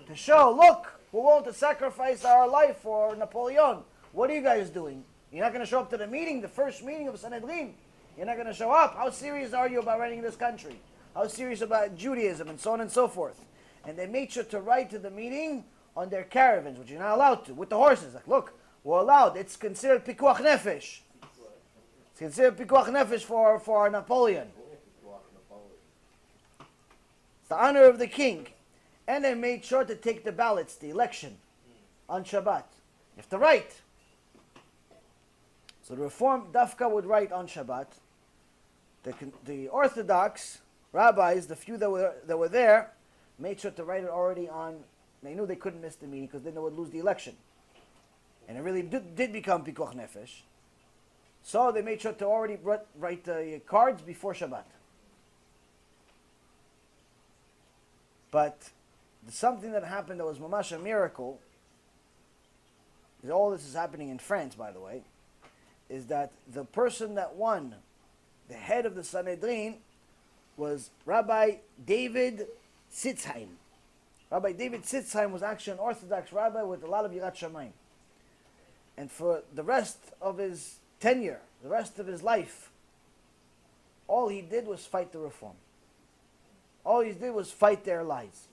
To show, look, we're willing to sacrifice our life for Napoleon. What are you guys doing? You're not going to show up to the meeting, the first meeting of Sanhedrin. You're not going to show up. How serious are you about running this country? How serious about Judaism and so on and so forth? And they made sure to write to the meeting on their caravans, which you're not allowed to, with the horses. Like, look, we're allowed. It's considered pikuach nefesh. It's considered pikuach nefesh for Napoleon. It's the honor of the king. And they made sure to take the ballots, the election, on Shabbat. You have to write. So the Reform Dafka would write on Shabbat. The Orthodox rabbis, the few that were there, made sure to write it already on. They knew they couldn't miss the meeting because then they would lose the election. And it really did become Pikuach Nefesh. So they made sure to already write the cards before Shabbat. But something that happened that was mamash a miracle, all this is happening in France, by the way, is that the person that won, the head of the Sanhedrin, was Rabbi David Sitzheim. Rabbi David Sitzheim was actually an Orthodox rabbi with a lot of Yirat Shamayim. And for the rest of his tenure, the rest of his life, all he did was fight the Reform. All he did was fight their lies.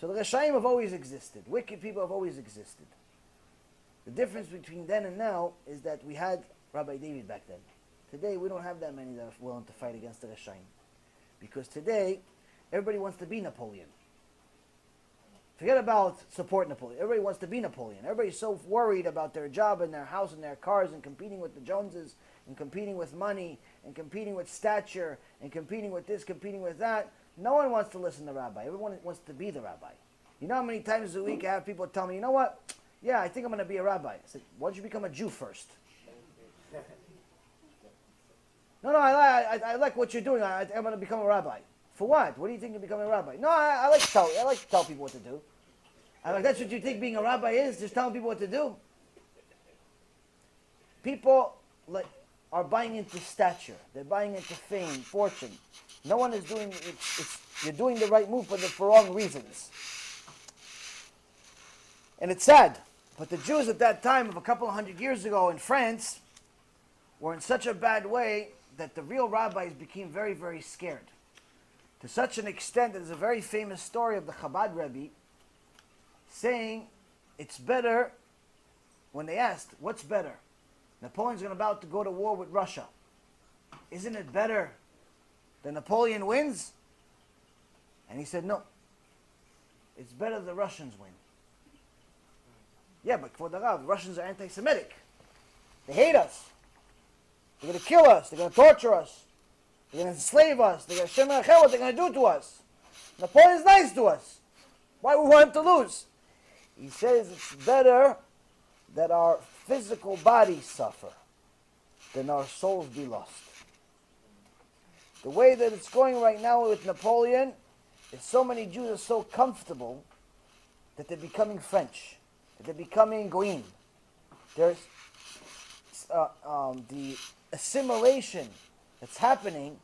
So the Reshaim have always existed. Wicked people have always existed. The difference between then and now is that we had Rabbi David back then. Today we don't have that many that are willing to fight against the Reshaim. Because today, everybody wants to be Napoleon. Forget about support Napoleon. Everybody wants to be Napoleon. Everybody's so worried about their job and their house and their cars and competing with the Joneses and competing with money and competing with stature and competing with this, competing with that. No one wants to listen to Rabbi. Everyone wants to be the Rabbi. You know how many times a week I have people tell me, you know what? Yeah, I think I'm going to be a rabbi. I said, why don't you become a Jew first? No, I like what you're doing. I'm going to become a rabbi. For what? What do you think you're becoming a rabbi? No, I like to tell people what to do. I'm like, that's what you think being a rabbi is? Just telling people what to do? People are buying into stature. They're buying into fame, fortune. No one is doing it. You're doing the right move, but for wrong reasons. And it's sad. But the Jews at that time, of a couple of hundred years ago in France, were in such a bad way that the real rabbis became very, very scared. To such an extent that there's a very famous story of the Chabad Rebbe saying it's better, when they asked, what's better? Napoleon's about to go to war with Russia. Isn't it better that Napoleon wins? And he said, no. It's better the Russians win. Yeah, but for the Rav, the Russians are anti-Semitic. They hate us. They're going to kill us. They're going to torture us. They're going to enslave us. They're going to what they're going to do to us. Napoleon's nice to us. Why we want him to lose? He says it's better that our physical bodies suffer than our souls be lost. The way that it's going right now with Napoleon is so many Jews are so comfortable that they're becoming French. They're becoming Goyim. There's the assimilation that's happening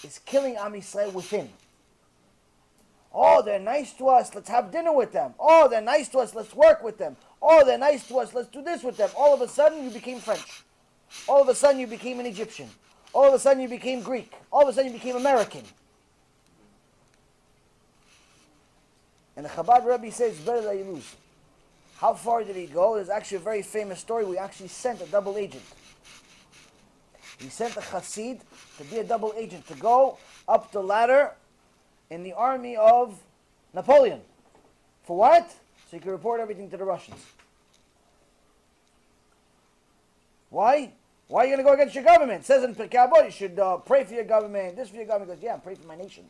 is killing Am Yisrael within. Oh, they're nice to us, let's have dinner with them. Oh, they're nice to us, let's work with them. Oh, they're nice to us, let's do this with them. All of a sudden, you became French. All of a sudden, you became an Egyptian. All of a sudden, you became Greek. All of a sudden, you became American. And the Chabad Rebbe says, it's better that you lose. How far did he go? There's actually a very famous story. We actually sent a double agent. He sent a Chassid to be a double agent, to go up the ladder in the army of Napoleon. For what? So he could report everything to the Russians. Why? Why are you going to go against your government? It says in Pirkei Avot, you should pray for your government, this for your government. He goes, yeah, pray for my nation.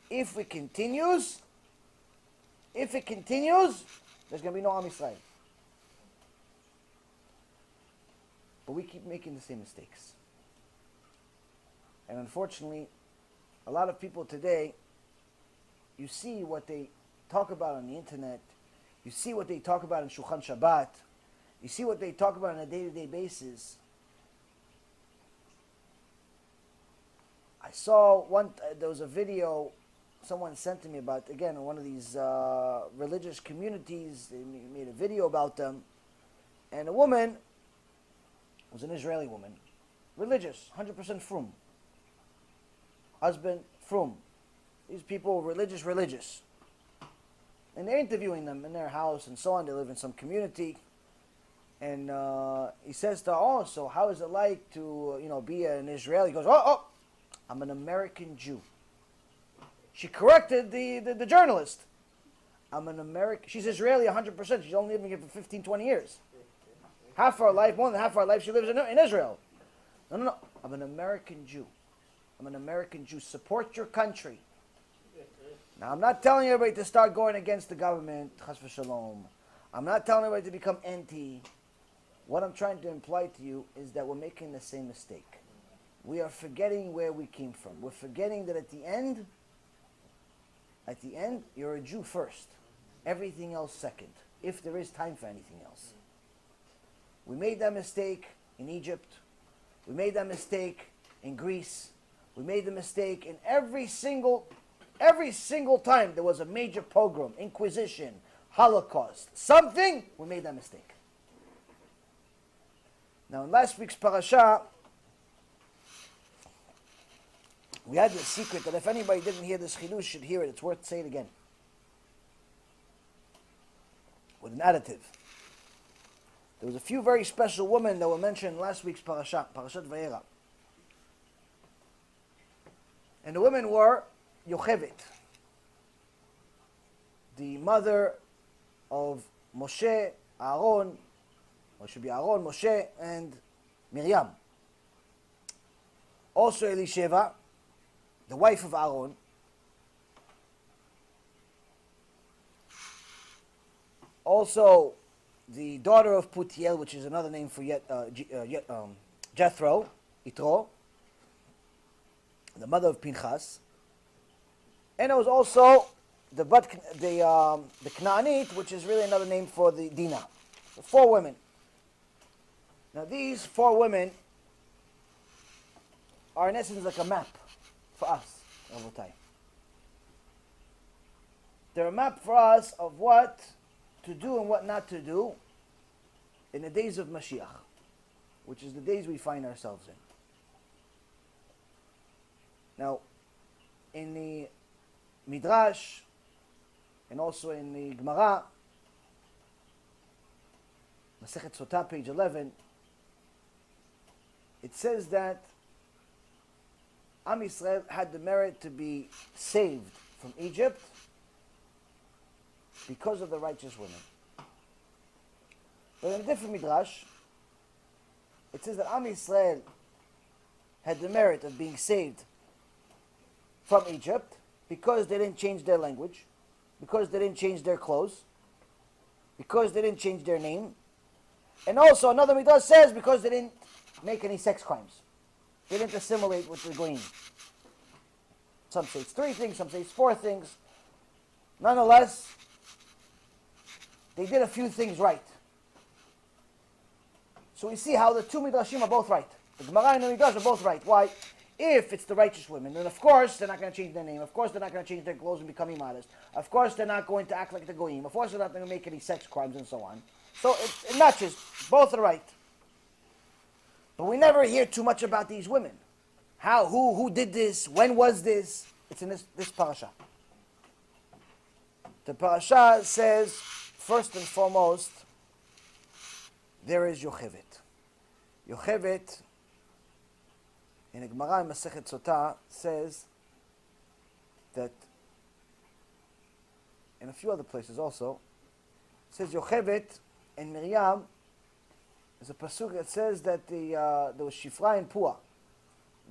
If it continues, there's going to be no Am Yisrael. But we keep making the same mistakes. And unfortunately, a lot of people today, you see what they talk about on the internet, you see what they talk about in Shulchan Shabbat, you see what they talk about on a day-to-day basis. I saw there was a video someone sent to me about, again, one of these religious communities. They made a video about them. And a woman was an Israeli woman, religious, 100% frum. Husband, frum. These people were religious. And they're interviewing them in their house and so on. They live in some community. And he says to her, oh, so how is it like to, be an Israeli? He goes, oh, I'm an American Jew. She corrected the journalist. I'm an American. She's Israeli 100%. She's only living here for 15, 20 years. Half our life, more than half our life, she lives in Israel. No. I'm an American Jew. I'm an American Jew. Support your country. Now, I'm not telling everybody to start going against the government, chas v'shalom. I'm not telling everybody to become anti. What I'm trying to imply to you is that we're making the same mistake. We are forgetting where we came from. We're forgetting that at the end, you're a Jew first. Everything else second, if there is time for anything else. We made that mistake in Egypt. We made that mistake in Greece. We made the mistake in every single time there was a major pogrom, Inquisition, Holocaust, something, we made that mistake. Now in last week's parasha, we had this secret that if anybody didn't hear this chidush should hear it. It's worth to say it again. With an additive. There was a few very special women that were mentioned in last week's parasha, Parashat Vayera. And the women were Yocheved, the mother of Moshe, Aaron, or it should be Aaron, Moshe, and Miriam. Also Elisheva, the wife of Aaron. Also the daughter of Putiel, which is another name for Jethro, Yitro, the mother of Pinchas. And it was also the Knaanite, which is really another name for the Dinah. The 4 women. Now these 4 women are in essence like a map for us, Rabotai. They're a map for us of what to do and what not to do in the days of Mashiach, which is the days we find ourselves in. Now, in the Midrash, and also in the Gemara, Masechet Sotah, page 11, it says that Am Yisrael had the merit to be saved from Egypt because of the righteous women. But in a different Midrash, it says that Am Yisrael had the merit of being saved from Egypt because they didn't change their language, because they didn't change their clothes, because they didn't change their name, and also another Midrash says because they didn't make any sex crimes. They didn't assimilate with the Goyim. Some say it's 3 things, some say it's 4 things. Nonetheless, they did a few things right. So we see how the 2 Midrashim are both right. The Gemara and the Midrash are both right. Why? If it's the righteous women, then of course they're not going to change their name. Of course they're not going to change their clothes and become immodest. Of course they're not going to act like the Goyim. Of course they're not going to make any sex crimes and so on. So it matches. Both are right. But we never hear too much about these women. How? Who did this? When was this? It's in this parasha. The parasha says, first and foremost, there is Yocheved. Yocheved, in the Gemara in Masechet Sotah, says that, in a few other places also, it says Yocheved and Miriam. There's a pasuk that says that there was Shifra and Pua.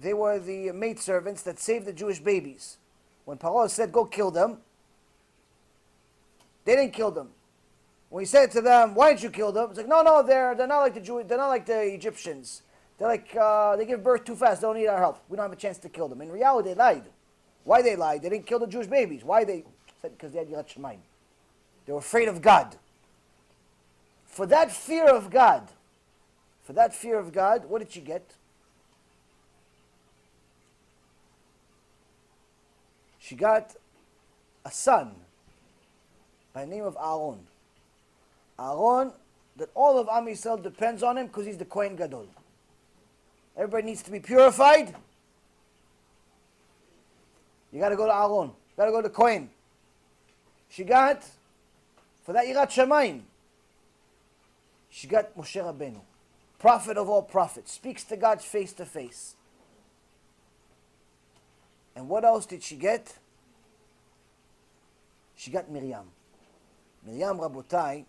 They were the maidservants that saved the Jewish babies. When Paro said, go kill them, they didn't kill them. When he said to them, why didn't you kill them? It's like, no, they're not like the Jews, they're not like the Egyptians. They're like, they give birth too fast, they don't need our help. We don't have a chance to kill them. In reality, they lied. Why they lied? They didn't kill the Jewish babies. Why they? Said because they had Yirat Shamayim. They were afraid of God. For that fear of God, what did she get? She got a son by the name of Aaron. Aaron, that all of Am Yisrael depends on him because he's the Kohen Gadol. Everybody needs to be purified. You got to go to Aaron. You got to go to Kohen. She got, for that Yirat Shamayim, she got Moshe Rabbeinu, prophet of all prophets, speaks to God face to face. And what else did she get? She got Miriam. Miriam, Rabotai,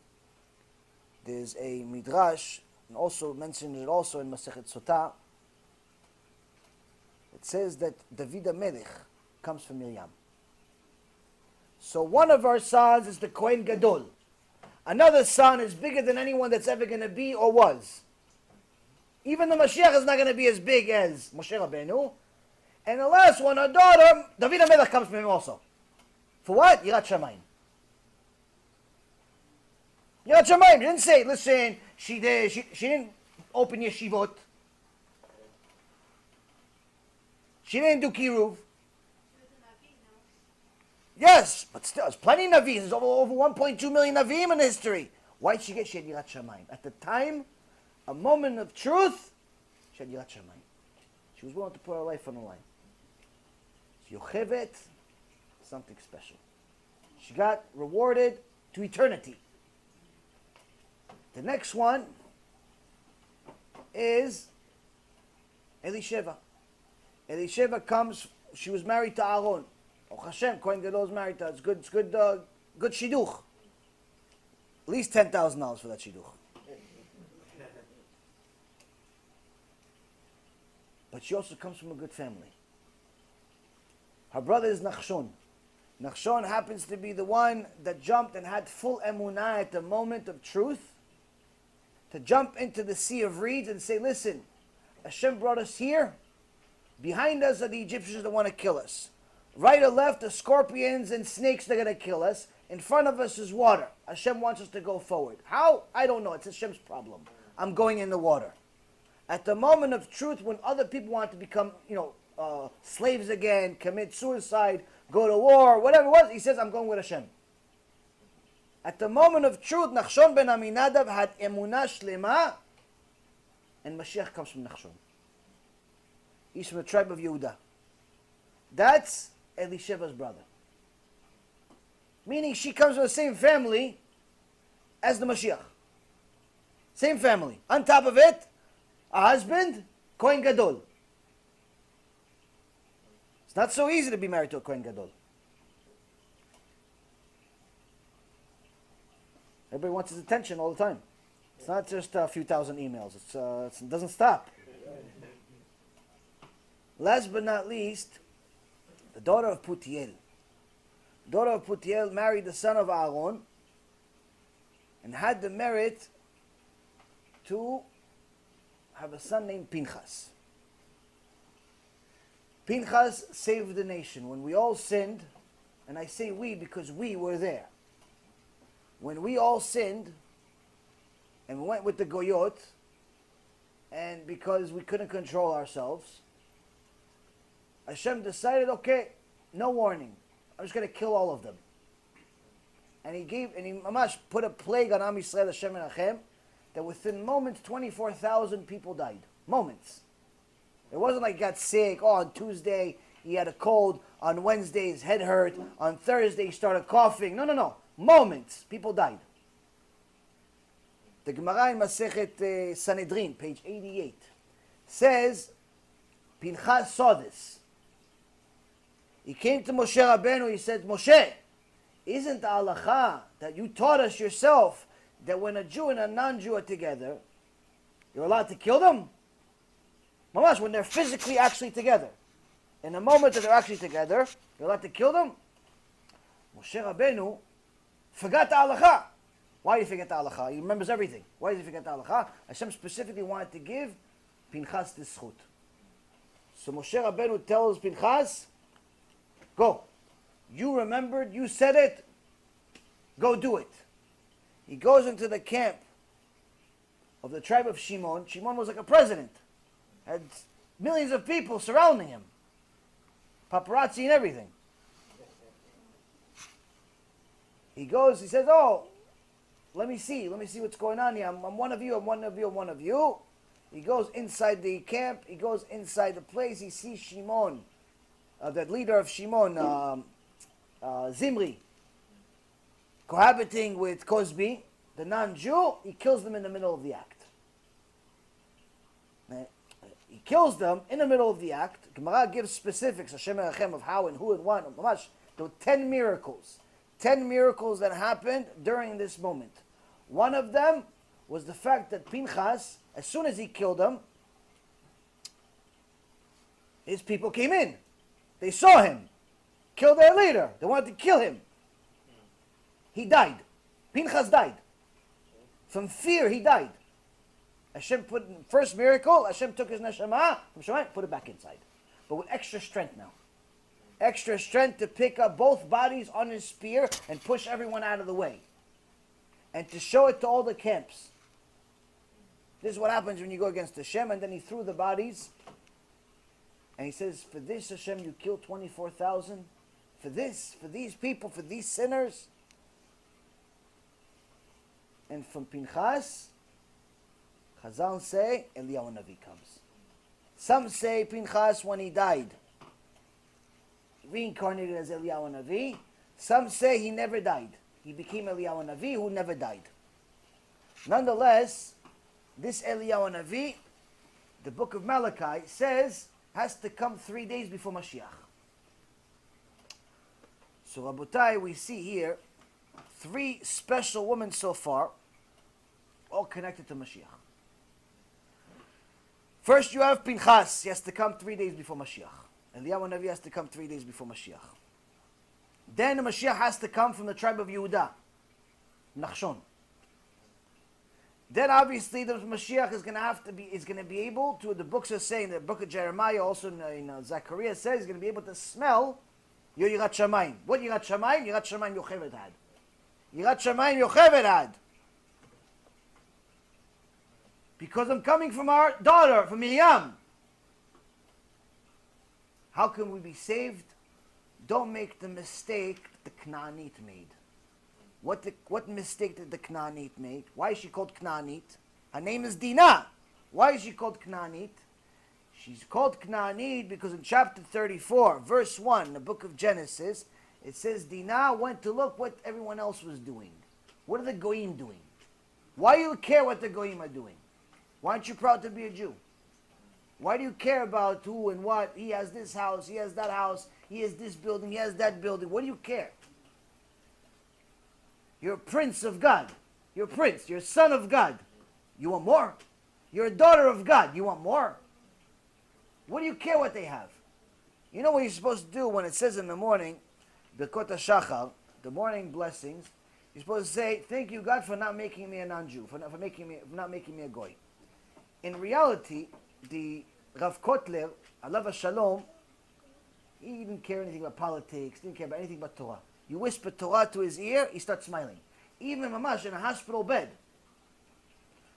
there's a midrash, and also mentioned it also in Masechet Sotah. It says that David HaMelech comes from Miriam. So one of our sons is the Kohen Gadol. Another son is bigger than anyone that's ever going to be or was. Even the Mashiach is not going to be as big as Moshe Rabbeinu. And the last one, her daughter, David HaMelech comes from him also. For what? Yirat Shamayim. Yirat Shamayim. She didn't say, listen, she didn't open yeshivot. She didn't do Kiruv. Yes, but still, there's plenty of Navis. There's over 1.2 million Navim in history. Why did she get Yirat Shamayim? At the time, a moment of truth, she had Yirat Shamayim. She was willing to put her life on the line. Yochevet, something special. She got rewarded to eternity. The next one is Elisheva. Elisheva comes, she was married to Aaron. Oh, Hashem, Kohen Gadol is married to her. It's good shidduch. At least $10,000 for that shidduch. But she also comes from a good family. Her brother is Nachshon. Nachshon happens to be the one that jumped and had full emunah at the moment of truth. To jump into the sea of reeds and say, listen, Hashem brought us here. Behind us are the Egyptians that want to kill us. Right or left are scorpions and snakes that are going to kill us. In front of us is water. Hashem wants us to go forward. How? I don't know. It's Hashem's problem. I'm going in the water. At the moment of truth, when other people want to become, slaves again, commit suicide, go to war, whatever it was, he says, I'm going with Hashem. At the moment of truth, Nachshon ben Aminadab had emunah shlema, and Mashiach comes from Nachshon. He's from the tribe of Yehuda. That's Elisheva's brother. Meaning she comes from the same family as the Mashiach. Same family. On top of it, a husband, Kohen Gadol. It's not so easy to be married to a Kohen Gadol. Everybody wants his attention all the time. It's not just a few thousand emails. It doesn't stop. Last but not least, the daughter of Putiel. The daughter of Putiel married the son of Aaron and had the merit to have a son named Pinchas. Pinchas saved the nation. When we all sinned, and I say we because we were there. When we all sinned, and we went with the Goyot, and because we couldn't control ourselves, Hashem decided, okay, no warning. I'm just going to kill all of them. And he Mamash put a plague on Am Yisrael, Hashem and Achem, that within moments, 24,000 people died. Moments. It wasn't like he got sick. Oh, on Tuesday, he had a cold. On Wednesday, his head hurt. On Thursday, he started coughing. No. Moments. People died. The Gemara in Masechet Sanhedrin, page 88, says, Pinchas saw this. He came to Moshe Rabbeinu, he said, Moshe, isn't the halacha that you taught us yourself that when a Jew and a non-Jew are together, you're allowed to kill them? Mamash, when they're physically actually together. In the moment that they're actually together, you're allowed to kill them? Moshe Rabbeinu forgot the halacha. Why did he forget the halacha? He remembers everything. Why did he forget the halacha? Hashem specifically wanted to give Pinchas this zchut. So Moshe Rabbeinu tells Pinchas, go. You remembered, you said it, go do it. He goes into the camp of the tribe of Shimon. Shimon was like a president. Had millions of people surrounding him. Paparazzi and everything. He goes, he says, oh, let me see what's going on here. I'm one of you, I'm one of you, I'm one of you. He goes inside the camp, he goes inside the place, he sees Shimon, the leader of Shimon, Zimri, cohabiting with Cosby, the non-Jew. He kills them in the middle of the act. He kills them in the middle of the act. Gemara gives specifics, Hashem Erachem, of how and who and what. There were 10 miracles. 10 miracles that happened during this moment. One of them was the fact that Pinchas, as soon as he killed him, his people came in. They saw him. Killed their leader. They wanted to kill him. He died. Pinchas died. From fear, he died. Hashem put, first miracle, Hashem took his neshama from Shemayim, put it back inside. But with extra strength now. Extra strength to pick up both bodies on his spear and push everyone out of the way. And to show it to all the camps. This is what happens when you go against Hashem. And then he threw the bodies. And he says, for this, Hashem, you killed 24,000. For this, for these people, for these sinners. And from Pinchas, Chazal say, Eliyahu Navi comes. Some say Pinchas, when he died, reincarnated as Eliyahu Navi. Some say he never died. He became Eliyahu Navi who never died. Nonetheless, this Eliyahu Navi, the book of Malachi, says, has to come 3 days before Mashiach. So Rabotai, we see here 3 special women so far, all connected to Mashiach. First you have Pinchas, he has to come 3 days before Mashiach. Eliyahu Navi has to come 3 days before Mashiach. Then the Mashiach has to come from the tribe of Yehuda, Nachshon. Then obviously the Mashiach is going to be able to, the books are saying, the book of Jeremiah, also in Zechariah says, he's going to be able to smell your Yirat Shamayim. What Yirat Shamayim? Yirat Shamayim Yocheved had. Yirat Shamayim Yocheved had. Because I'm coming from our daughter, from Miriam. How can we be saved? Don't make the mistake the Knaanit made. What mistake did the Knaanit make? Why is she called Knaanit? Her name is Dinah. Why is she called Knaanit? She's called Knaanit because in chapter 34, verse 1, the book of Genesis, it says Dinah went to look what everyone else was doing. What are the Goyim doing? Why do you care what the Goyim are doing? Why aren't you proud to be a Jew? Why do you care about who and what? He has this house, he has that house, he has this building, he has that building. What do you care? You're a prince of God. You're a prince. You're a son of God. You want more? You're a daughter of God. You want more? What do you care what they have? You know what you're supposed to do when it says in the morning, Birkot HaShachar, the morning blessings, you're supposed to say, thank you, God, for not making me a non-Jew, for not making me a goy. In reality, the Rav Kotler, Alav Shalom, he didn't care anything about politics, didn't care about anything but Torah. You whisper Torah to his ear, he starts smiling. Even Mamash in a hospital bed.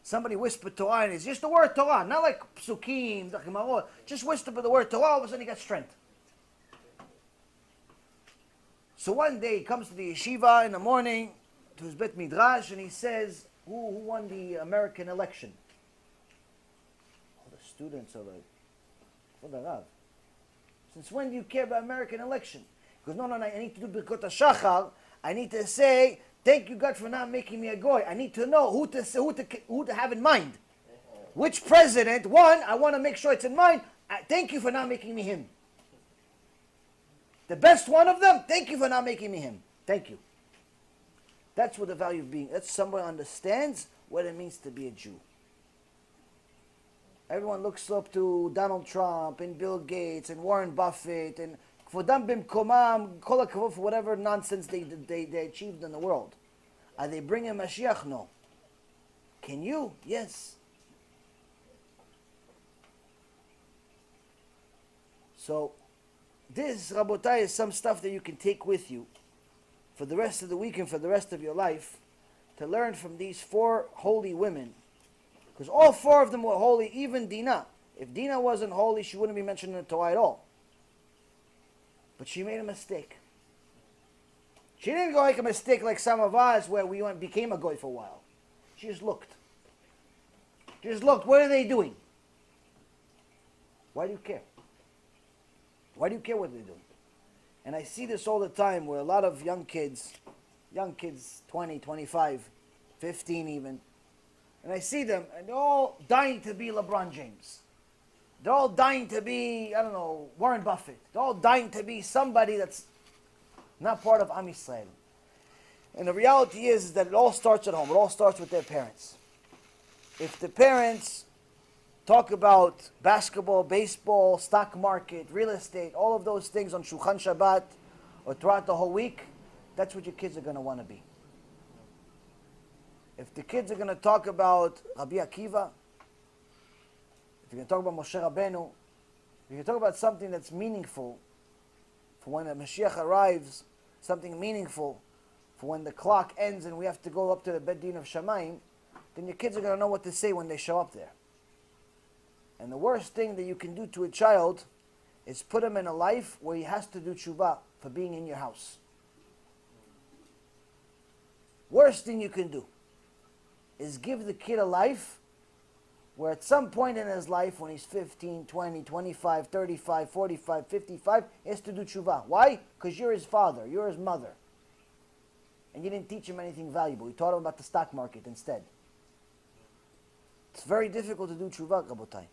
Somebody whispered Torah in his ear, just the word Torah, not like Psukim, the Gemarot, just whisper the word Torah, all of a sudden he got strength. So one day he comes to the yeshiva in the morning, to his Bet Midrash, and he says, who won the American election? All the students are like, what the Rav? Since when do you care about American election? Because no, I need to do Birkot HaShachar. I need to say, thank you God for not making me a goy. I need to know who to have in mind. Which president, one, I want to make sure it's in mind. Thank you for not making me him. The best one of them, thank you for not making me him. Thank you. That's what the value of being. That's someone understands what it means to be a Jew. Everyone looks up to Donald Trump and Bill Gates and Warren Buffett and Kvodam Bimkomam, Kol HaKavod, for whatever nonsense they achieved in the world. Are they bringing Mashiach? No. Can you? Yes. So, this, Rabotai, is some stuff that you can take with you for the rest of the week and for the rest of your life to learn from these 4 holy women. Because all 4 of them were holy, even Dinah. If Dinah wasn't holy, she wouldn't be mentioned in the Torah at all. But she made a mistake. She didn't go make a mistake like some of us where we became a goy for a while. She just looked. She just looked. What are they doing? Why do you care? Why do you care what they're doing? And I see this all the time where a lot of young kids, 20, 25, 15 even, and I see them and they're all dying to be LeBron James. They're all dying to be, I don't know, Warren Buffett. They're all dying to be somebody that's not part of Am Yisrael. And the reality is that it all starts at home. It all starts with their parents. If the parents talk about basketball, baseball, stock market, real estate, all of those things on Shulchan Shabbat or throughout the whole week, that's what your kids are going to want to be. If the kids are going to talk about Rabbi Akiva, if you're going to talk about Moshe Rabbeinu, if you're going to talk about something that's meaningful for when the Mashiach arrives, something meaningful for when the clock ends and we have to go up to the Beit Din of Shamayim, then your kids are going to know what to say when they show up there. And the worst thing that you can do to a child is put him in a life where he has to do tshuva for being in your house. Worst thing you can do is give the kid a life where at some point in his life, when he's 15, 20, 25, 35, 45, 55, he has to do tshuva. Why? Because you're his father, you're his mother. And you didn't teach him anything valuable. You taught him about the stock market instead. It's very difficult to do tshuva, Rabotai.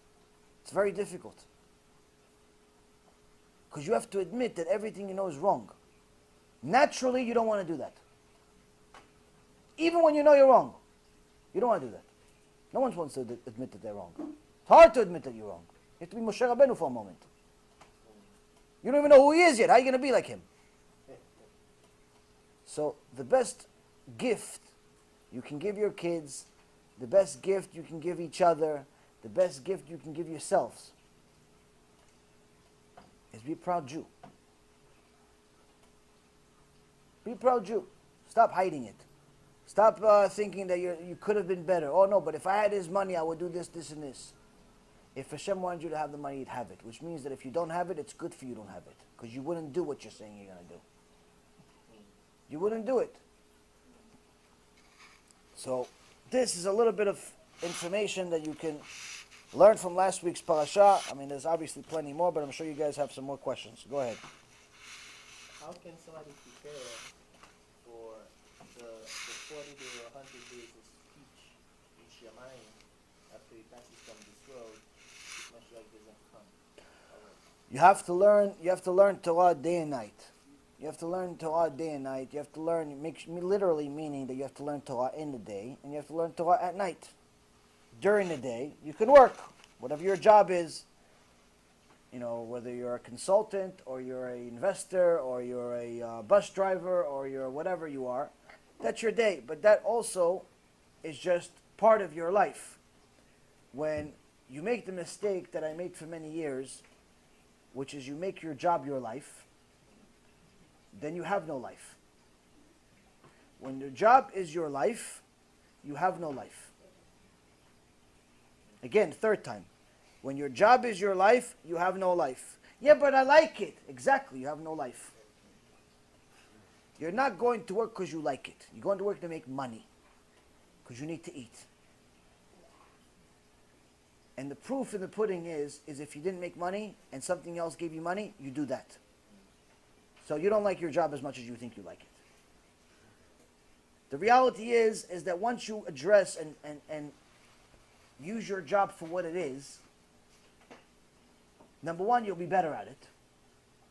It's very difficult. Because you have to admit that everything you know is wrong. Naturally, you don't want to do that. Even when you know you're wrong, you don't want to do that. No one wants to admit that they're wrong. It's hard to admit that you're wrong. You have to be Moshe Rabbeinu for a moment. You don't even know who he is yet. How are you going to be like him? So the best gift you can give your kids, the best gift you can give each other, the best gift you can give yourselves is be a proud Jew. Be a proud Jew. Stop hiding it. Stop thinking that you could have been better. Oh no, but if I had his money, I would do this, this, and this. If Hashem wanted you to have the money, you'd have it. Which means that if you don't have it, it's good for you don't have it. Because you wouldn't do what you're saying you're going to do. You wouldn't do it. So this is a little bit of information that you can learn from last week's parasha. I mean, there's obviously plenty more, but I'm sure you guys have some more questions. Go ahead. How can somebody prepare for the 40 to 100 days of speech in Shamayim after he passes from this world if Mashiach doesn't come? You have to learn Torah day and night. You have to learn Torah day and night. You have to learn, literally meaning that you have to learn Torah in the day, and you have to learn Torah at night. During the day, you can work. Whatever your job is, you know, whether you're a consultant, or you're an investor, or you're a bus driver, or you're whatever you are, that's your day. But that also is just part of your life. When you make the mistake that I made for many years, which is you make your job your life, then you have no life. When your job is your life, you have no life. Again, third time. When your job is your life, you have no life. Yeah, but I like it. Exactly, you have no life. You're not going to work because you like it. You're going to work to make money. Because you need to eat. And the proof in the pudding is if you didn't make money and something else gave you money, you do that. So you don't like your job as much as you think you like it. The reality is that once you address and use your job for what it is, number one, you'll be better at it.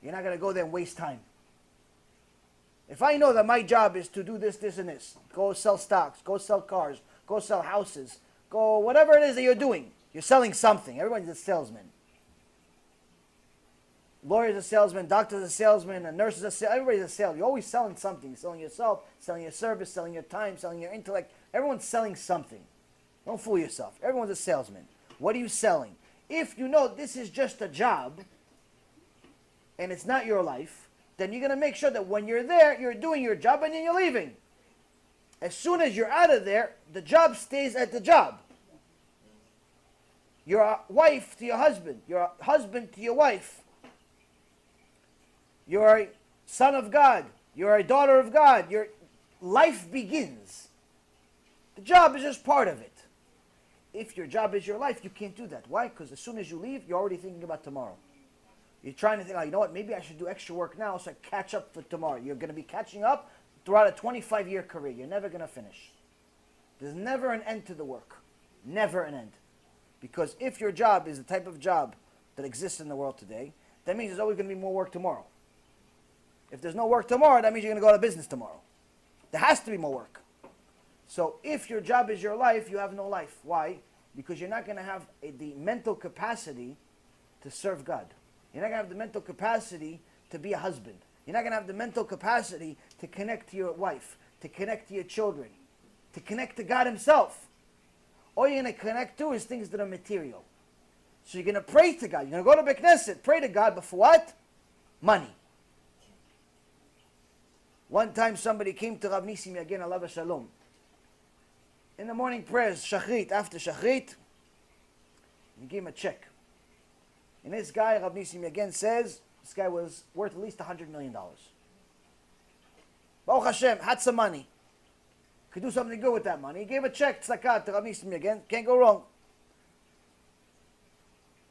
You're not going to go there and waste time. If I know that my job is to do this, this, and this, go sell stocks, go sell cars, go sell houses, go whatever it is that you're doing, you're selling something. Everybody's a salesman. Lawyer's a salesman, doctor's a salesman, a nurse is a salesman. Everybody's a salesman. You're always selling something. You're selling yourself, selling your service, selling your time, selling your intellect. Everyone's selling something. Don't fool yourself. Everyone's a salesman. What are you selling? If you know this is just a job and it's not your life, then you're going to make sure that when you're there, you're doing your job and then you're leaving. As soon as you're out of there, the job stays at the job. You're a wife to your husband. You're a husband to your wife. You're a son of God. You're a daughter of God. Your life begins. The job is just part of it. If your job is your life, you can't do that. Why? Because as soon as you leave, you're already thinking about tomorrow. You're trying to think, oh, you know what, maybe I should do extra work now so I catch up for tomorrow. You're going to be catching up throughout a 25-year career. You're never going to finish. There's never an end to the work. Never an end. Because if your job is the type of job that exists in the world today, that means there's always going to be more work tomorrow. If there's no work tomorrow, that means you're going to go out of business tomorrow. There has to be more work. So if your job is your life, you have no life. Why? Because you're not going to have the mental capacity to serve God. You're not going to have the mental capacity to be a husband. You're not going to have the mental capacity to connect to your wife, to connect to your children, to connect to God himself. All you're going to connect to is things that are material. So you're going to pray to God. You're going to go to Beknesset, pray to God, but for what? Money. One time somebody came to Rav Nissim again, alav shalom. In the morning prayers, Shachrit, after Shachrit, he gave him a check. And this guy, Rav Nissim again says, this guy was worth at least $100 million. Baruch Hashem, had some money. Could do something good with that money. He gave a check, tzedakah, to Rav Nissim again. Can't go wrong.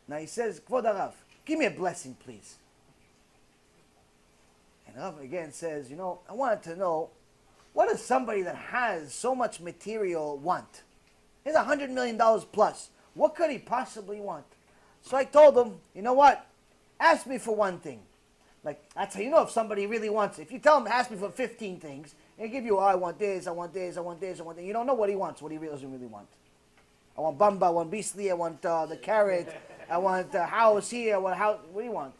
Now he says, Kvod Harav, give me a blessing, please. And Rav again says, you know, I wanted to know, what does somebody that has so much material want? He's $100 million plus. What could he possibly want? So I told him, you know what? Ask me for one thing. Like, that's how you know if somebody really wants it. If you tell him, ask me for 15 things, he'll give you, oh, I want this, I want this, I want this, I want this. You don't know what he wants, what he doesn't really want. I want bamba, I want beastly, I want the carrot, I want the house here, I want house. What do you want?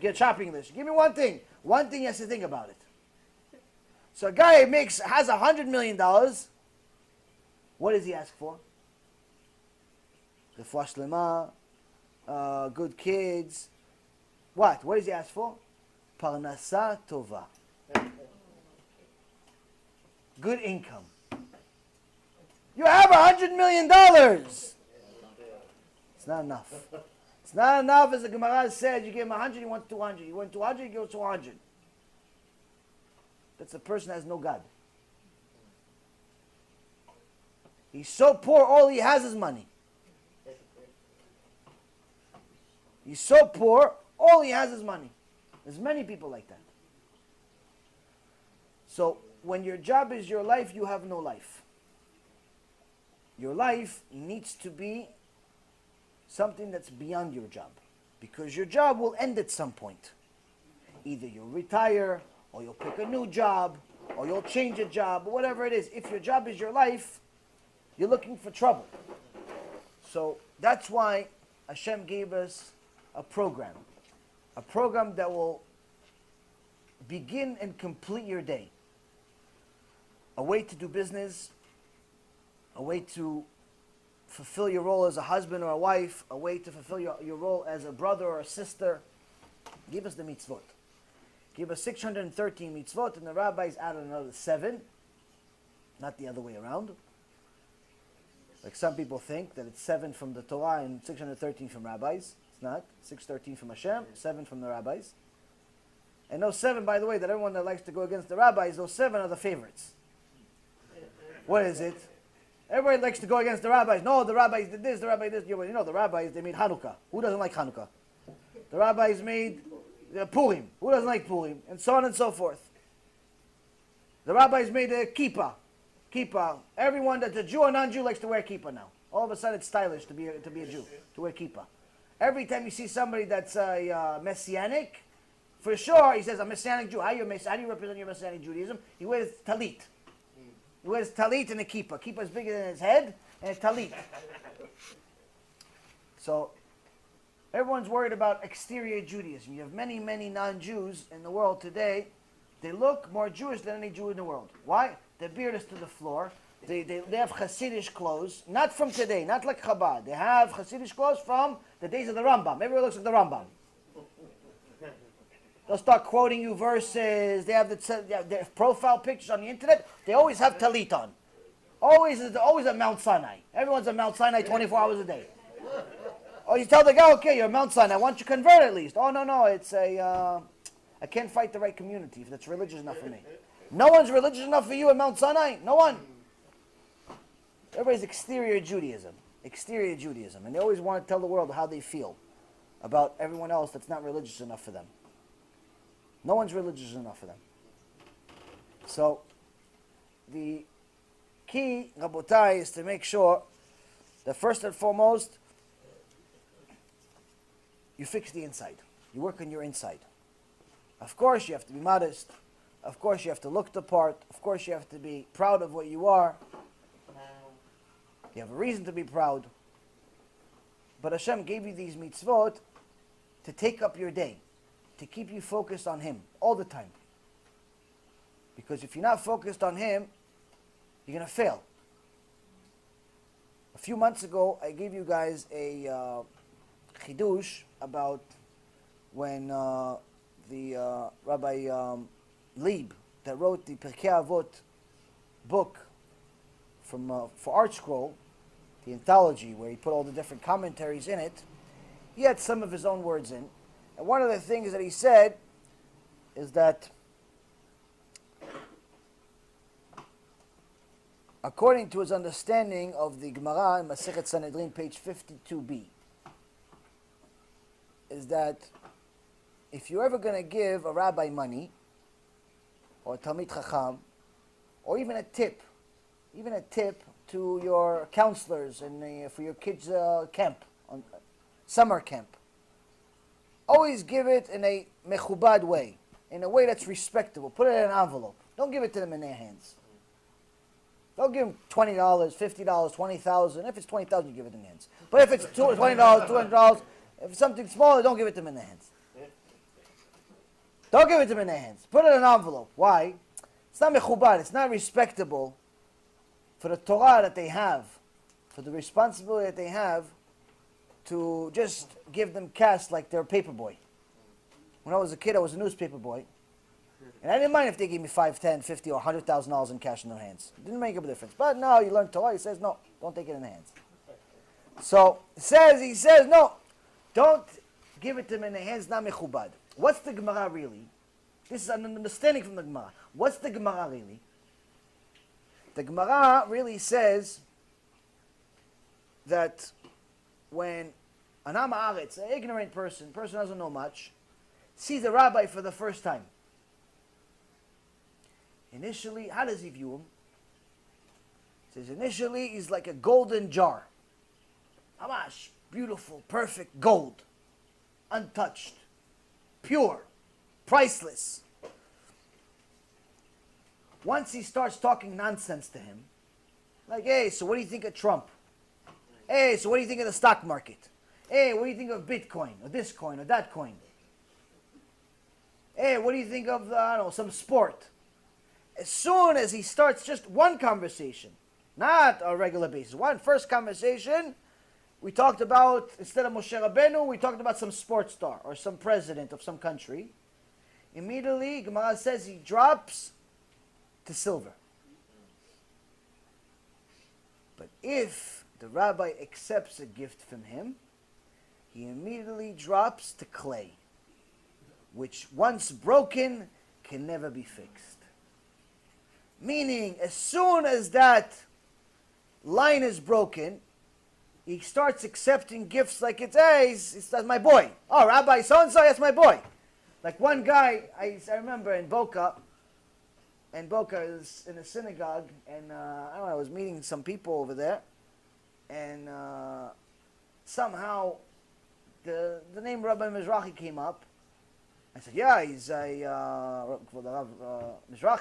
Get a shopping list. Give me one thing. One thing he has to think about it. So a guy has $100 million. What does he ask for? Refuah shlema, good kids. What? What does he ask for? Parnasa tova. Good income. You have $100 million. It's not enough. It's not enough, as the Gemara said. You give him 100, he wants 200. You want 200, he gives 200. That's a person that has no God. He's so poor, all he has is money. He's so poor, all he has is money. There's many people like that. So, when your job is your life, you have no life. Your life needs to be something that's beyond your job. Because your job will end at some point. Either you'll retire, or you'll pick a new job, or you'll change a job, or whatever it is. If your job is your life, you're looking for trouble. So that's why Hashem gave us a program. A program that will begin and complete your day. A way to do business, a way to fulfill your role as a husband or a wife, a way to fulfill your role as a brother or a sister. Give us the mitzvot. Give us 613 mitzvot, and the rabbis added another 7. Not the other way around. Like some people think that it's 7 from the Torah and 613 from rabbis. It's not. 613 from Hashem, 7 from the rabbis. And those 7, by the way, that everyone that likes to go against the rabbis, those 7 are the favorites. What is it? Everybody likes to go against the rabbis. No, the rabbis did this, the rabbis did this. You know, the rabbis, they made Hanukkah. Who doesn't like Hanukkah? The rabbis made Purim. Who doesn't like Purim? And so on and so forth. The rabbis made a kippah. Kippah. Everyone that's a Jew or non-Jew likes to wear kippah now. All of a sudden it's stylish to be a Jew, to wear kippah. Every time you see somebody that's a messianic, for sure he says, a messianic Jew. How do you represent your messianic Judaism? He wears talit. He wears talit and a kippah. Kippah is bigger than his head, and a talit. So, everyone's worried about exterior Judaism. You have many, many non-Jews in the world today. They look more Jewish than any Jew in the world. Why? Their beard is to the floor. They have Hasidic clothes. Not from today, not like Chabad. They have Hasidic clothes from the days of the Rambam. Everyone looks like the Rambam. They'll start quoting you verses. They have their profile pictures on the internet. They always have talit on. Always at Mount Sinai. Everyone's at Mount Sinai 24 hours a day. Or you tell the guy, okay, you're at Mount Sinai. Why don't you convert at least? Oh, no, it's I can't fight the right community if that's religious enough for me. No one's religious enough for you at Mount Sinai? No one. Everybody's exterior Judaism. Exterior Judaism. And they always want to tell the world how they feel about everyone else that's not religious enough for them. No one's religious enough for them. So, the key, Rabotai, is to make sure that first and foremost, you fix the inside. You work on your inside. Of course, you have to be modest. Of course, you have to look the part. Of course, you have to be proud of what you are. You have a reason to be proud. But Hashem gave you these mitzvot to take up your day, to keep you focused on Him all the time. Because if you're not focused on Him, you're going to fail. A few months ago, I gave you guys a chidush about when the Rabbi Lieb, that wrote the Pirkei Avot book for Art Scroll, the anthology where he put all the different commentaries in it, he had some of his own words in. And one of the things that he said is that according to his understanding of the Gemara in Masechet Sanhedrin, page 52b, is that if you're ever going to give a rabbi money, or a Talmid Chacham, or even a tip to your counselors and for your kids' camp, summer camp, always give it in a mechubad way, in a way that's respectable. Put it in an envelope. Don't give it to them in their hands. Don't give them $20, $50, $20,000. If it's $20,000, you give it in their hands. But if it's $20, $200, if it's something smaller, don't give it to them in their hands. Don't give it to them in their hands. Put it in an envelope. Why? It's not mechubad. It's not respectable for the Torah that they have, for the responsibility that they have to just give them cash like they're a paper boy. When I was a kid, I was a newspaper boy. And I didn't mind if they gave me $5, $10, $50, or $100,000 in cash in their hands. It didn't make a difference. But now you learn Torah. He says, no, don't take it in the hands. So he says, no, don't give it to them in the hands, not mechubad. What's the Gemara really? This is an understanding from the Gemara. What's the Gemara really? The Gemara really says that when an Am Haaretz, an ignorant person doesn't know much, sees a rabbi for the first time, initially, how does he view him? He says initially he's like a golden jar. Hamash, beautiful, perfect gold, untouched, pure, priceless. Once he starts talking nonsense to him, like, hey, so what do you think of Trump? Hey, so what do you think of the stock market? Hey, what do you think of Bitcoin, or this coin, or that coin? Hey, what do you think of, I don't know, some sport? As soon as he starts just one conversation, not a regular basis, one first conversation, we talked about, instead of Moshe Rabbeinu, we talked about some sports star or some president of some country. Immediately, Gemara says he drops to silver. But if the rabbi accepts a gift from him, he immediately drops to clay, which once broken can never be fixed. Meaning, as soon as that line is broken, he starts accepting gifts like it's, hey, that's my boy. Oh, Rabbi so-and-so, that's my boy. Like one guy, I remember in Boca is in a synagogue, and I don't know, I was meeting some people over there, and somehow the name Rabbi Mizrahi came up. I said, yeah, he's Mizrahi,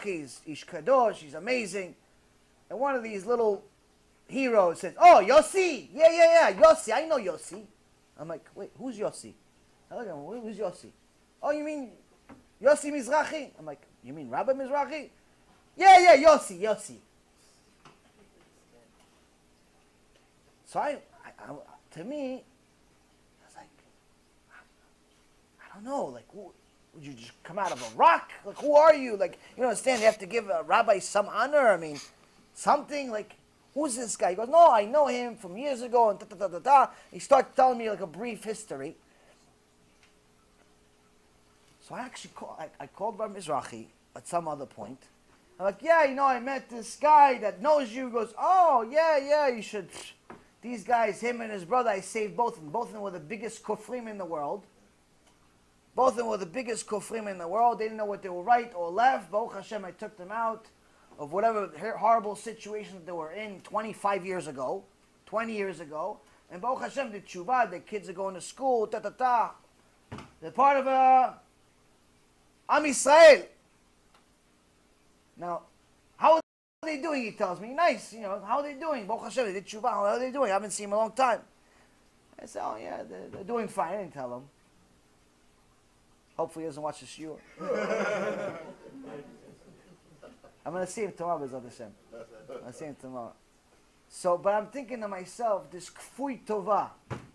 he's Ish Kadosh, he's amazing. And one of these little heroes says, oh, Yossi, yeah, Yossi, I know Yossi. I'm like, wait, who's Yossi? I look at him, who's Yossi? Oh, you mean Yossi Mizrahi? I'm like, you mean Rabbi Mizrahi? Yeah, Yossi. So to me, I was like, I don't know, like, would you just come out of a rock? Like, who are you? Like, you don't understand, you have to give a rabbi some honor. I mean, something like, who's this guy? He goes, no, I know him from years ago, and da-da-da-da-da. He starts telling me like a brief history. So I actually called Rabbi Mizrahi at some other point. I'm like, yeah, I met this guy that knows you. He goes, oh, yeah, you should. These guys, him and his brother, I saved both of them. Both of them were the biggest kofrim in the world. Both of them were the biggest kofrim in the world. They didn't know what they were right or left. Baruch Hashem, I took them out of whatever horrible situation that they were in 25 years ago, 20 years ago. And Baruch Hashem did tshuva. Their kids are going to school, They're part of Am Yisrael. Now, how are they doing? He tells me, nice, how are they doing? Baruch Hashem, they did tshuva, how are they doing? I haven't seen them in a long time. I said, oh yeah, they're doing fine. I didn't tell him. Hopefully he doesn't watch the shiur. I'm going to see him tomorrow, B'ezrat Hashem. I'll see him tomorrow. So, but I'm thinking to myself, this kfui tova,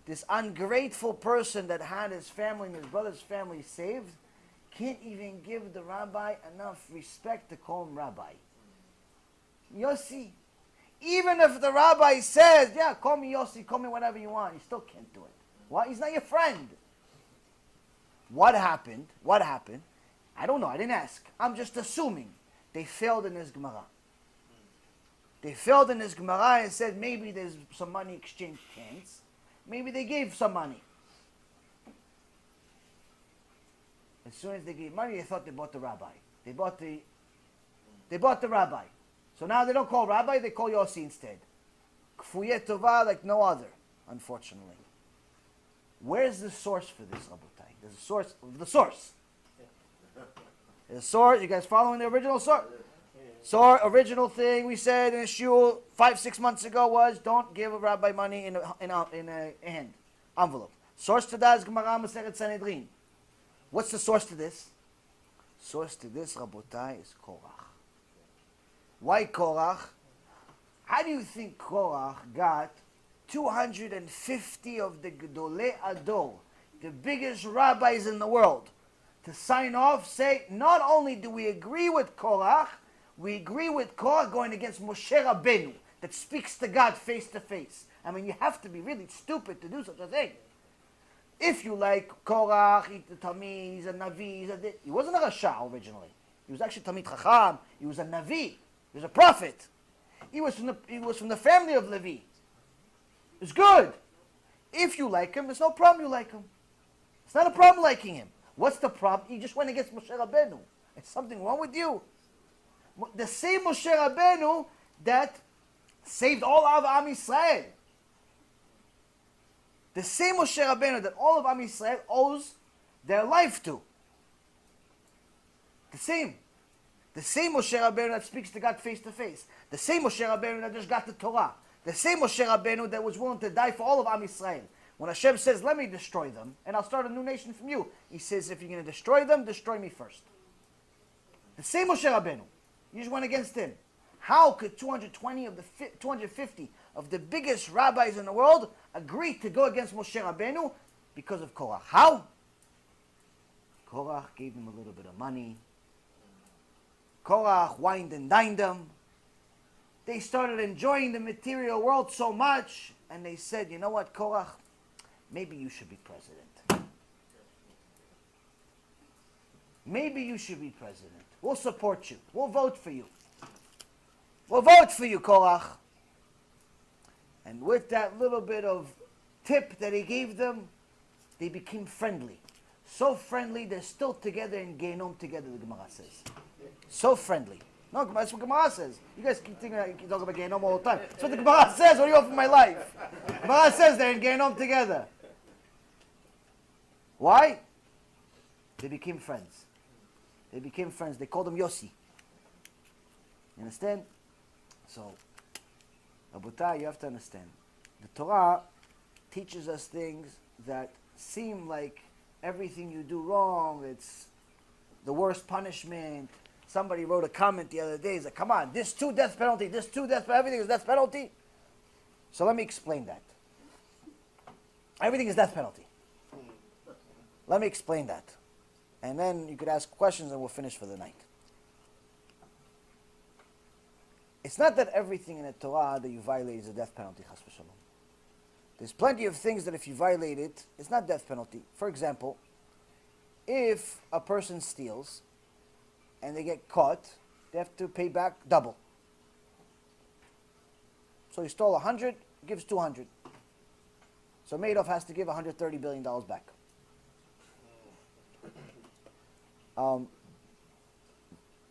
this ungrateful person that had his family and his brother's family saved, can't even give the rabbi enough respect to call him rabbi. Yossi. Even if the rabbi says, yeah, call me Yossi, call me whatever you want, you still can't do it. Why? He's not your friend. What happened? What happened? I don't know. I didn't ask. I'm just assuming. They failed in his Gemara. They failed in his Gemara and said maybe there's some money exchanged hands. Maybe they gave some money. As soon as they gave money, they thought they bought the rabbi. They bought the rabbi. So now they don't call rabbi, they call Yossi instead. Kfuyeh Tova like no other, unfortunately. Where's the source for this, Rabotai? There's a source of the source. The source, you guys following the original source? So original thing we said in a shul 5-6 months ago was don't give a rabbi money in a hand, envelope. Source to that is Gemara Masechet Sanhedrin. What's the source to this? Source to this, Rabotai, is Korach. Why Korach? How do you think Korach got 250 of the Gedolei Ador, the biggest rabbis in the world, to sign off, say, not only do we agree with Korach, we agree with Korach going against Moshe Rabbeinu, that speaks to God face to face. I mean, you have to be really stupid to do such a thing. If you like Korach, he's a Tamid, he's a Navi, he wasn't a Rasha originally. He was actually Tamid Chacham, he was a Navi, he was a prophet. He was from the family of Levi. It's good. If you like him, there's no problem you like him. It's not a problem liking him. What's the problem? He just went against Moshe Rabbeinu. There's something wrong with you. The same Moshe Rabbeinu that saved all of Am Yisrael. The same Moshe Rabbeinu that all of Am Yisrael owes their life to. The same. The same Moshe Rabbeinu that speaks to God face to face. The same Moshe Rabbeinu that just got the Torah. The same Moshe Rabbeinu that was willing to die for all of Am Yisrael. When Hashem says, let me destroy them, and I'll start a new nation from you, He says, if you're going to destroy them, destroy me first. The same Moshe Rabbeinu. You just went against him. How could 250 of the biggest rabbis in the world agree to go against Moshe Rabbeinu? Because of Korach. How? Korach gave them a little bit of money. Korach wined and dined them. They started enjoying the material world so much, and they said, you know what, Korach? Maybe you should be president. Maybe you should be president. We'll support you. We'll vote for you. We'll vote for you, Korach. And with that little bit of tip that he gave them, they became friendly. So friendly, they're still together in Gehinom together, the Gemara says. So friendly. No, that's what Gemara says. You guys keep thinking that you talk about Gehinom all the time. That's what the Gemara says. What do you want from my life? Gemara says they're in Gehinom together. Why? They became friends. They became friends. They called him Yossi. You understand? So, Rabotai, you have to understand. The Torah teaches us things that seem like everything you do wrong, it's the worst punishment. Somebody wrote a comment the other day. He's like, come on, this too death penalty, this too death penalty, everything is death penalty. So let me explain that. Everything is death penalty. Let me explain that. And then you could ask questions and we'll finish for the night. It's not that everything in the Torah that you violate is a death penalty, chas v'shalom. There's plenty of things that if you violate it, it's not death penalty. For example, if a person steals and they get caught, they have to pay back double. So he stole 100, gives 200. So Madoff has to give $130 billion back.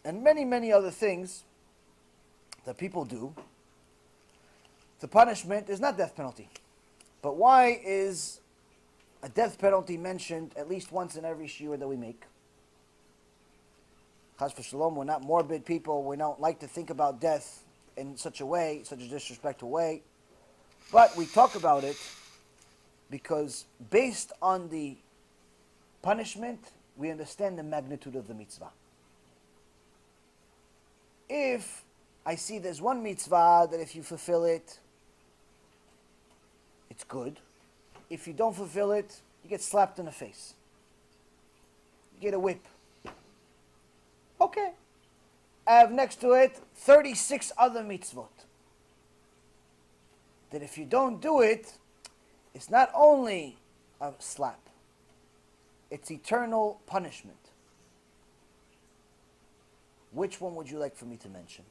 And many, many other things that people do. The punishment is not death penalty. But why is a death penalty mentioned at least once in every shiur that we make? Chas v'shalom, we're not morbid people. We don't like to think about death in such a way, such a disrespectful way. But we talk about it because based on the punishment, we understand the magnitude of the mitzvah. If I see there's one mitzvah that if you fulfill it, it's good. If you don't fulfill it, you get slapped in the face. You get a whip. Okay. I have next to it 36 other mitzvot. That if you don't do it, it's not only a slap, it's eternal punishment. Which one would you like for me to mention?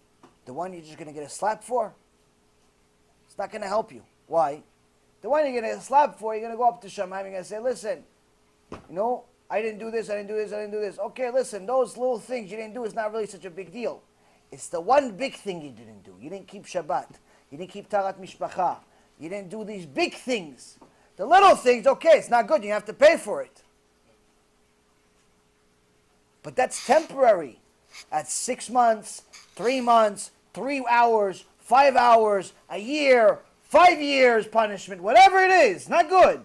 The one you're just going to get a slap for? It's not going to help you. Why? The one you're going to get a slap for, you're going to go up to Shammai and you're going to say, listen, I didn't do this, I didn't do this, I didn't do this. Okay, listen, those little things you didn't do is not really such a big deal. It's the one big thing you didn't do. You didn't keep Shabbat. You didn't keep Tarat Mishpacha. You didn't do these big things. The little things, okay, it's not good. You have to pay for it. But that's temporary. At 6 months, 3 months, 3 hours, 5 hours, a year, 5 years punishment, whatever it is, not good.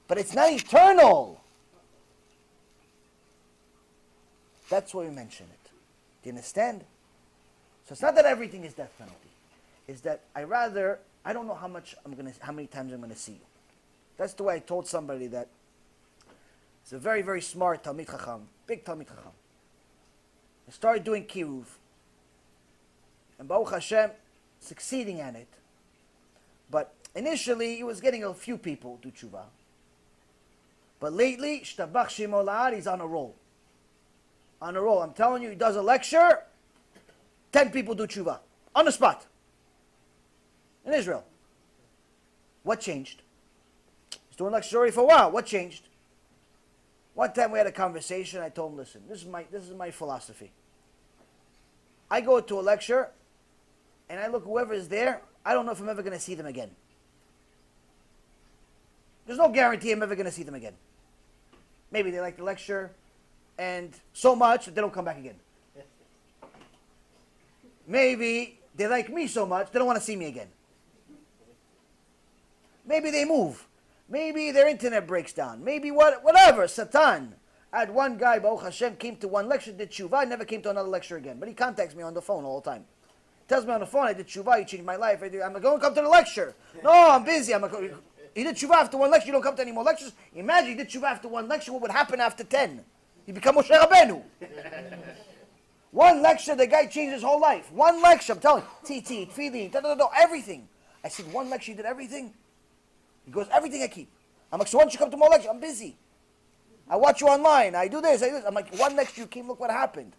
But it's not eternal. That's why we mention it. Do you understand? So it's not that everything is death penalty. It's that I don't know how many times I'm gonna see you. That's the way I told somebody that it's a very, very smart Talmid Chacham, big Talmid Chacham. I started doing Kiruv. And Baruch Hashem, succeeding at it. But initially, he was getting a few people do tshuva. But lately, Shtabach Shemo La'ad, he's on a roll. On a roll. I'm telling you, he does a lecture, 10 people do tshuva. On the spot. In Israel. What changed? He's doing lecture already for a while. What changed? One time we had a conversation. I told him, listen, this is my philosophy. I go to a lecture, and I look whoever is there. I don't know if I'm ever going to see them again. There's no guarantee I'm ever going to see them again. Maybe they like the lecture, and so much that they don't come back again. Maybe they like me so much they don't want to see me again. Maybe they move. Maybe their internet breaks down. Maybe whatever, Satan. I had one guy, Baruch Hashem, came to one lecture, did tshuva, never came to another lecture again. But he contacts me on the phone all the time. Tells me on the phone, I did tshuva, you changed my life. I'm going to come to the lecture. No, I'm busy. He did tshuva after one lecture, you don't come to any more lectures. Imagine he did tshuva after one lecture, what would happen after 10? You become Moshe Rabbeinu. One lecture, the guy changed his whole life. One lecture, I'm telling you, tzitzi, tefillin, everything. I said, one lecture, you did everything? He goes, everything I keep. I'm like, so why don't you come to more lectures? I'm busy. I watch you online. I do this, I do this. I'm like, one lecture you came, look what happened.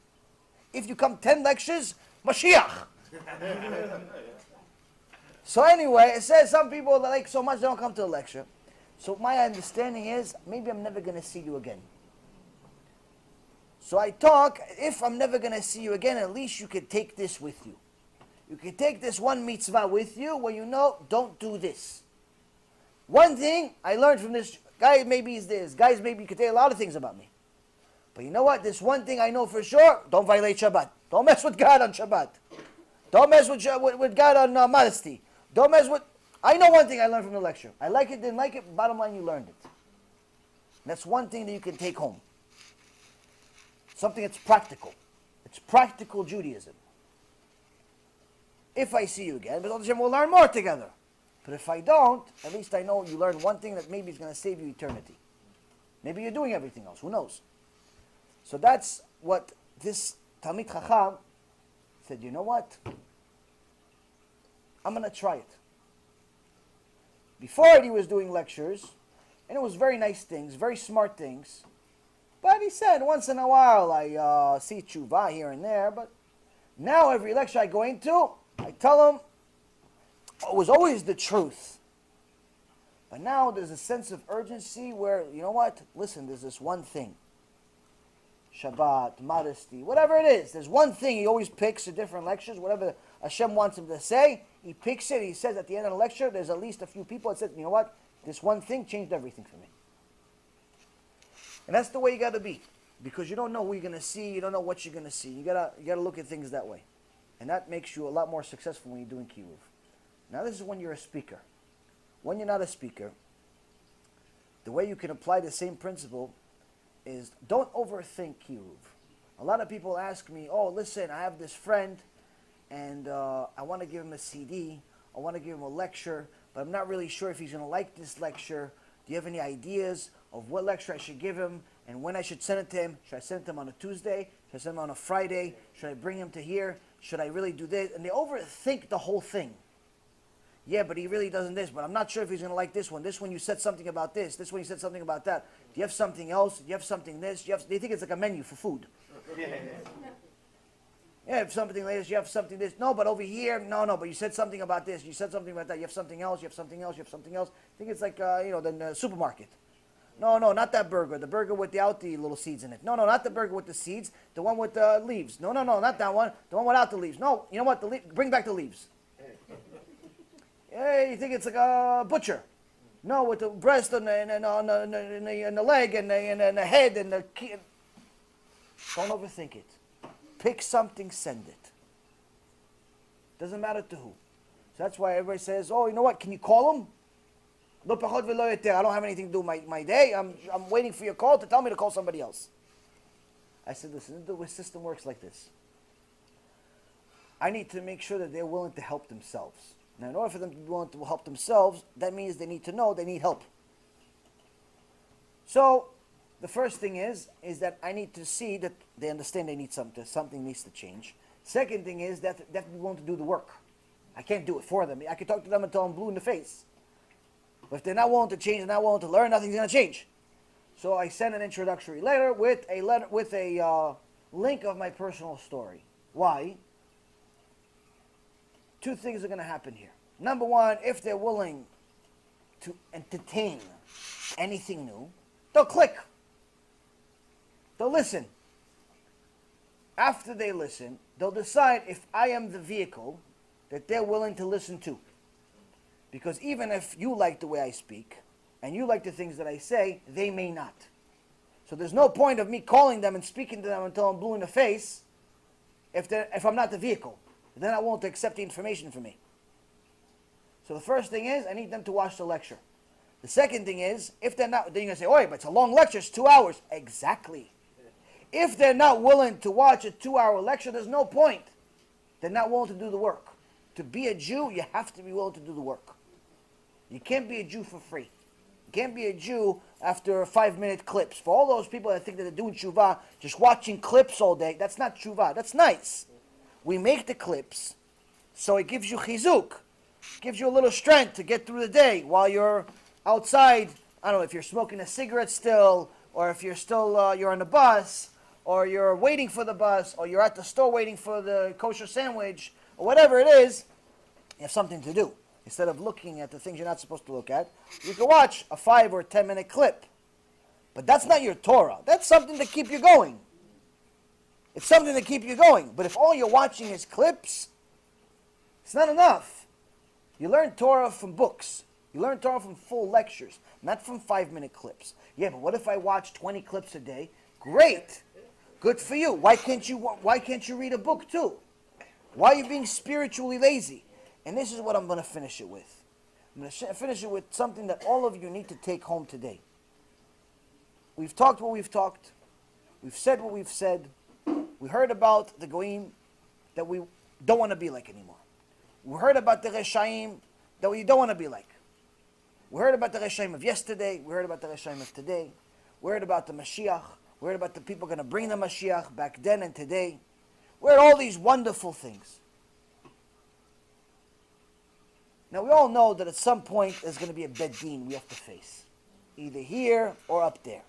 If you come 10 lectures, Mashiach. So anyway, it says some people like so much they don't come to a lecture. So my understanding is, maybe I'm never going to see you again. So I talk, if I'm never going to see you again, at least you could take this with you. You could take this one mitzvah with you where you know, don't do this. One thing I learned from this guy, maybe is this. Guys, maybe you could tell a lot of things about me. But you know what? This one thing I know for sure, don't violate Shabbat. Don't mess with God on Shabbat. Don't mess with God on modesty. Don't mess with... I know one thing I learned from the lecture. I like it, didn't like it, bottom line, you learned it. That's one thing that you can take home. Something that's practical. It's practical Judaism. If I see you again, but we'll learn more together. But if I don't, at least I know you learned one thing that maybe is going to save you eternity. Maybe you're doing everything else. Who knows? So that's what this Talmid Chacham said, you know what? I'm going to try it. Before he was doing lectures, and it was very nice things, very smart things. But he said, once in a while I see tshuva here and there. But now every lecture I go into, I tell him, it was always the truth. But now there's a sense of urgency where, you know what? Listen, there's this one thing. Shabbat, modesty, whatever it is. There's one thing he always picks in different lectures, whatever Hashem wants him to say, he picks it. He says at the end of the lecture, there's at least a few people that said, you know what? This one thing changed everything for me. And that's the way you got to be. because you don't know who you're going to see, you don't know what you're going to see. You gotta look at things that way. And that makes you a lot more successful when you're doing Kiruv. Now this is when you're a speaker. When you're not a speaker, the way you can apply the same principle is don't overthink Kiruv. A lot of people ask me, oh, listen, I have this friend, and I want to give him a CD, I want to give him a lecture, but I'm not really sure if he's going to like this lecture. Do you have any ideas of what lecture I should give him, and when I should send it to him? Should I send it to him on a Tuesday? Should I send him on a Friday? Should I bring him to here? Should I really do this? And they overthink the whole thing. Yeah, but he really doesn't this, but I'm not sure if he's going to like this one. This one you said something about this. This one you said something about that. Do you have something else? Do you have something this? They think it's like a menu for food. Yeah, if something like this, you have something this. No, but over here, no, but you said something about this. You said something about that. You have something else, you have something else, you have something else. I think it's like, the supermarket. No, not that burger. The burger without the little seeds in it. No, not the burger with the seeds. The one with the leaves. No, not that one. The one without the leaves. No, you know what? Bring back the leaves. Hey, you think it's like a butcher? No, with the breast and the leg and the head and the key. Don't overthink it. Pick something, send it. Doesn't matter to who. So that's why everybody says, oh, you know what? Can you call him? I don't have anything to do with my day. I'm waiting for your call to tell me to call somebody else. I said, listen, the system works like this. I need to make sure that they're willing to help themselves. Now, in order for them to be willing to help themselves, that means they need to know they need help. So, the first thing is that I need to see that they understand they need something needs to change. Second thing is that they have to be willing to do the work. I can't do it for them. I can talk to them until I'm blue in the face. But if they're not willing to change, they're not willing to learn, nothing's going to change. So I send an introductory letter with a link of my personal story. Why? Two things are going to happen here. Number one, if they're willing to entertain anything new, they'll click. They'll listen. After they listen, they'll decide if I am the vehicle that they're willing to listen to. Because even if you like the way I speak, and you like the things that I say, they may not. So there's no point of me calling them and speaking to them until I'm blue in the face if I'm not the vehicle. Then I won't accept the information from me. So the first thing is, I need them to watch the lecture. The second thing is, if they're not, then you're going to say, oh, but it's a long lecture, it's 2 hours. Exactly. If they're not willing to watch a 2-hour lecture, there's no point. They're not willing to do the work. To be a Jew, you have to be willing to do the work. You can't be a Jew for free. You can't be a Jew after 5-minute clips. For all those people that think that they're doing tshuva, just watching clips all day, that's not tshuva. That's nice. We make the clips so it gives you chizuk. Gives you a little strength to get through the day while you're outside. I don't know if you're smoking a cigarette still, or if you're still you're on the bus, or you're waiting for the bus, or you're at the store waiting for the kosher sandwich, or whatever it is. You have something to do. Instead of looking at the things you're not supposed to look at, you can watch a 5 or 10-minute clip. But that's not your Torah. That's something to keep you going. It's something to keep you going. But if all you're watching is clips, it's not enough. You learn Torah from books. You learn Torah from full lectures, not from 5-minute clips. Yeah, but what if I watch 20 clips a day? Great. Good for you. Why can't you read a book too? Why are you being spiritually lazy? And this is what I'm going to finish it with. I'm going to finish it with something that all of you need to take home today. We've talked what we've talked. We've said what we've said. We heard about the goyim that we don't want to be like anymore. We heard about the reshaim that we don't want to be like. We heard about the reshaim of yesterday. We heard about the reshaim of today. We heard about the Mashiach. We heard about the people going to bring the Mashiach back then and today. We heard all these wonderful things. Now we all know that at some point there's going to be a bed din we have to face. Either here or up there.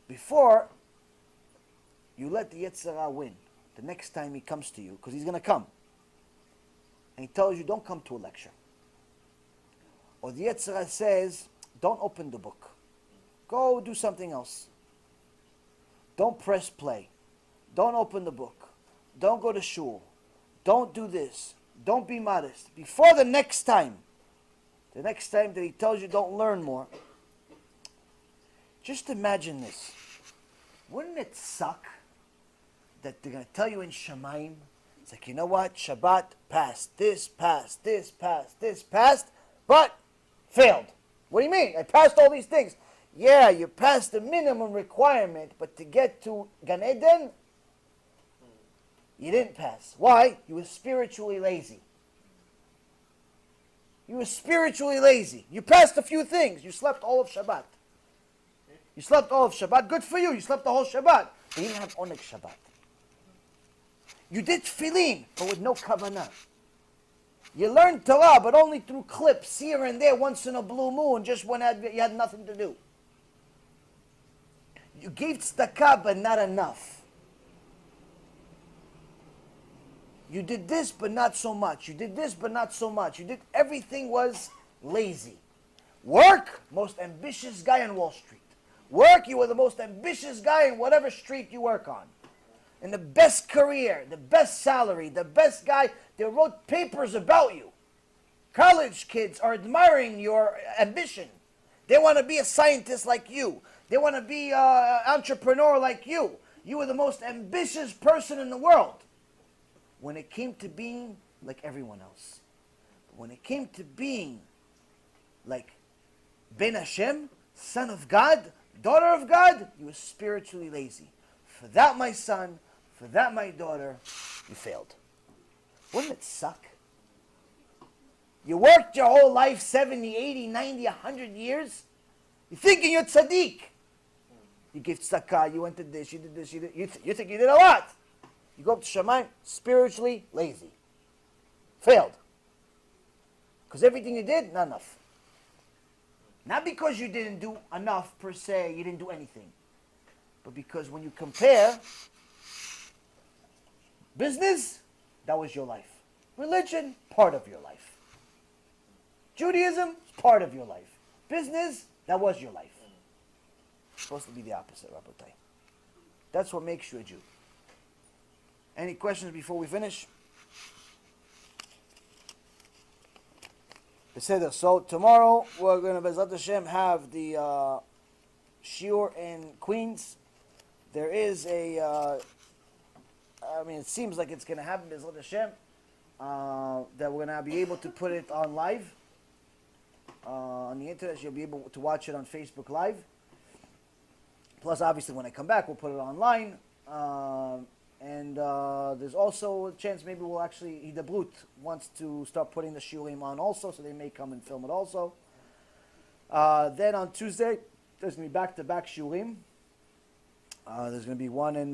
Before you let the Yetzer Hara win, the next time he comes to you, because he's going to come, and he tells you, don't come to a lecture. Or the Yetzer Hara says, don't open the book. Go do something else. Don't press play. Don't open the book. Don't go to shul. Don't do this. Don't be modest. Before the next time that he tells you don't learn more, Just imagine this. Wouldn't it suck that they're going to tell you in Shemaim, it's like, you know what, Shabbat passed, this passed, this passed, this passed, but failed. What do you mean? I passed all these things. Yeah, you passed the minimum requirement, but to get to Gan Eden, you didn't pass. Why? You were spiritually lazy. You were spiritually lazy. You passed a few things. You slept all of Shabbat. You slept all of Shabbat. Good for you. You slept the whole Shabbat. But you didn't have Oneg Shabbat. You did tefillin, but with no kavanah. You learned Torah, but only through clips here and there once in a blue moon, just when you had nothing to do. You gave tzedakah, but not enough. You did this, but not so much. You did this, but not so much. Everything was lazy. Work, most ambitious guy on Wall Street. Work, you were the most ambitious guy in whatever street you work on. And the best career, the best salary, the best guy. They wrote papers about you. College kids are admiring your ambition. They want to be a scientist like you. They want to be an entrepreneur like you. You were the most ambitious person in the world. When it came to being like everyone else. When it came to being like Ben Hashem, son of God, daughter of God, you were spiritually lazy. For that, my son, for that, my daughter, you failed. Wouldn't it suck? You worked your whole life, 70, 80, 90, 100 years. You're thinking you're tzaddik. You gave tzedakah, you went to this, you did this, you think you did a lot. You go up to Shammai, spiritually lazy. Failed. Because everything you did, not enough. Not because you didn't do enough per se, you didn't do anything. But because when you compare business, that was your life. Religion, part of your life. Judaism, part of your life. Business, that was your life. It's supposed to be the opposite, Rabbotai. That's what makes you a Jew. Any questions before we finish? So tomorrow we're going to, Bezat Hashem, have the shiur in Queens. There is a, it seems like it's going to happen, Bezat Hashem, that we're going to be able to put it on live. On the internet, you'll be able to watch it on Facebook Live. Plus, obviously, when I come back, we'll put it online. And there's also a chance maybe we'll actually, the Brut wants to start putting the shiurim on also, so they may come and film it also. Then on Tuesday, there's going to be back-to-back shiurim. There's going to be one in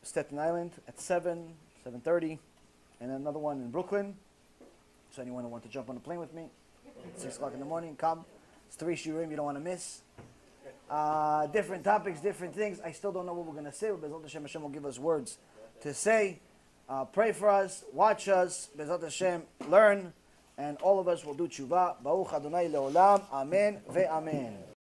Staten Island at 7, 7:30, and another one in Brooklyn. So anyone who wants to jump on a plane with me, 6 o'clock in the morning, come. It's 3 shiurim you don't want to miss. Different topics, different things. I still don't know what we're going to say, but Bezat Hashem, Hashem will give us words to say. Pray for us, watch us, Bezat Hashem, learn, and all of us will do tshuva. Baruch Adonai leolam, amen ve'amen.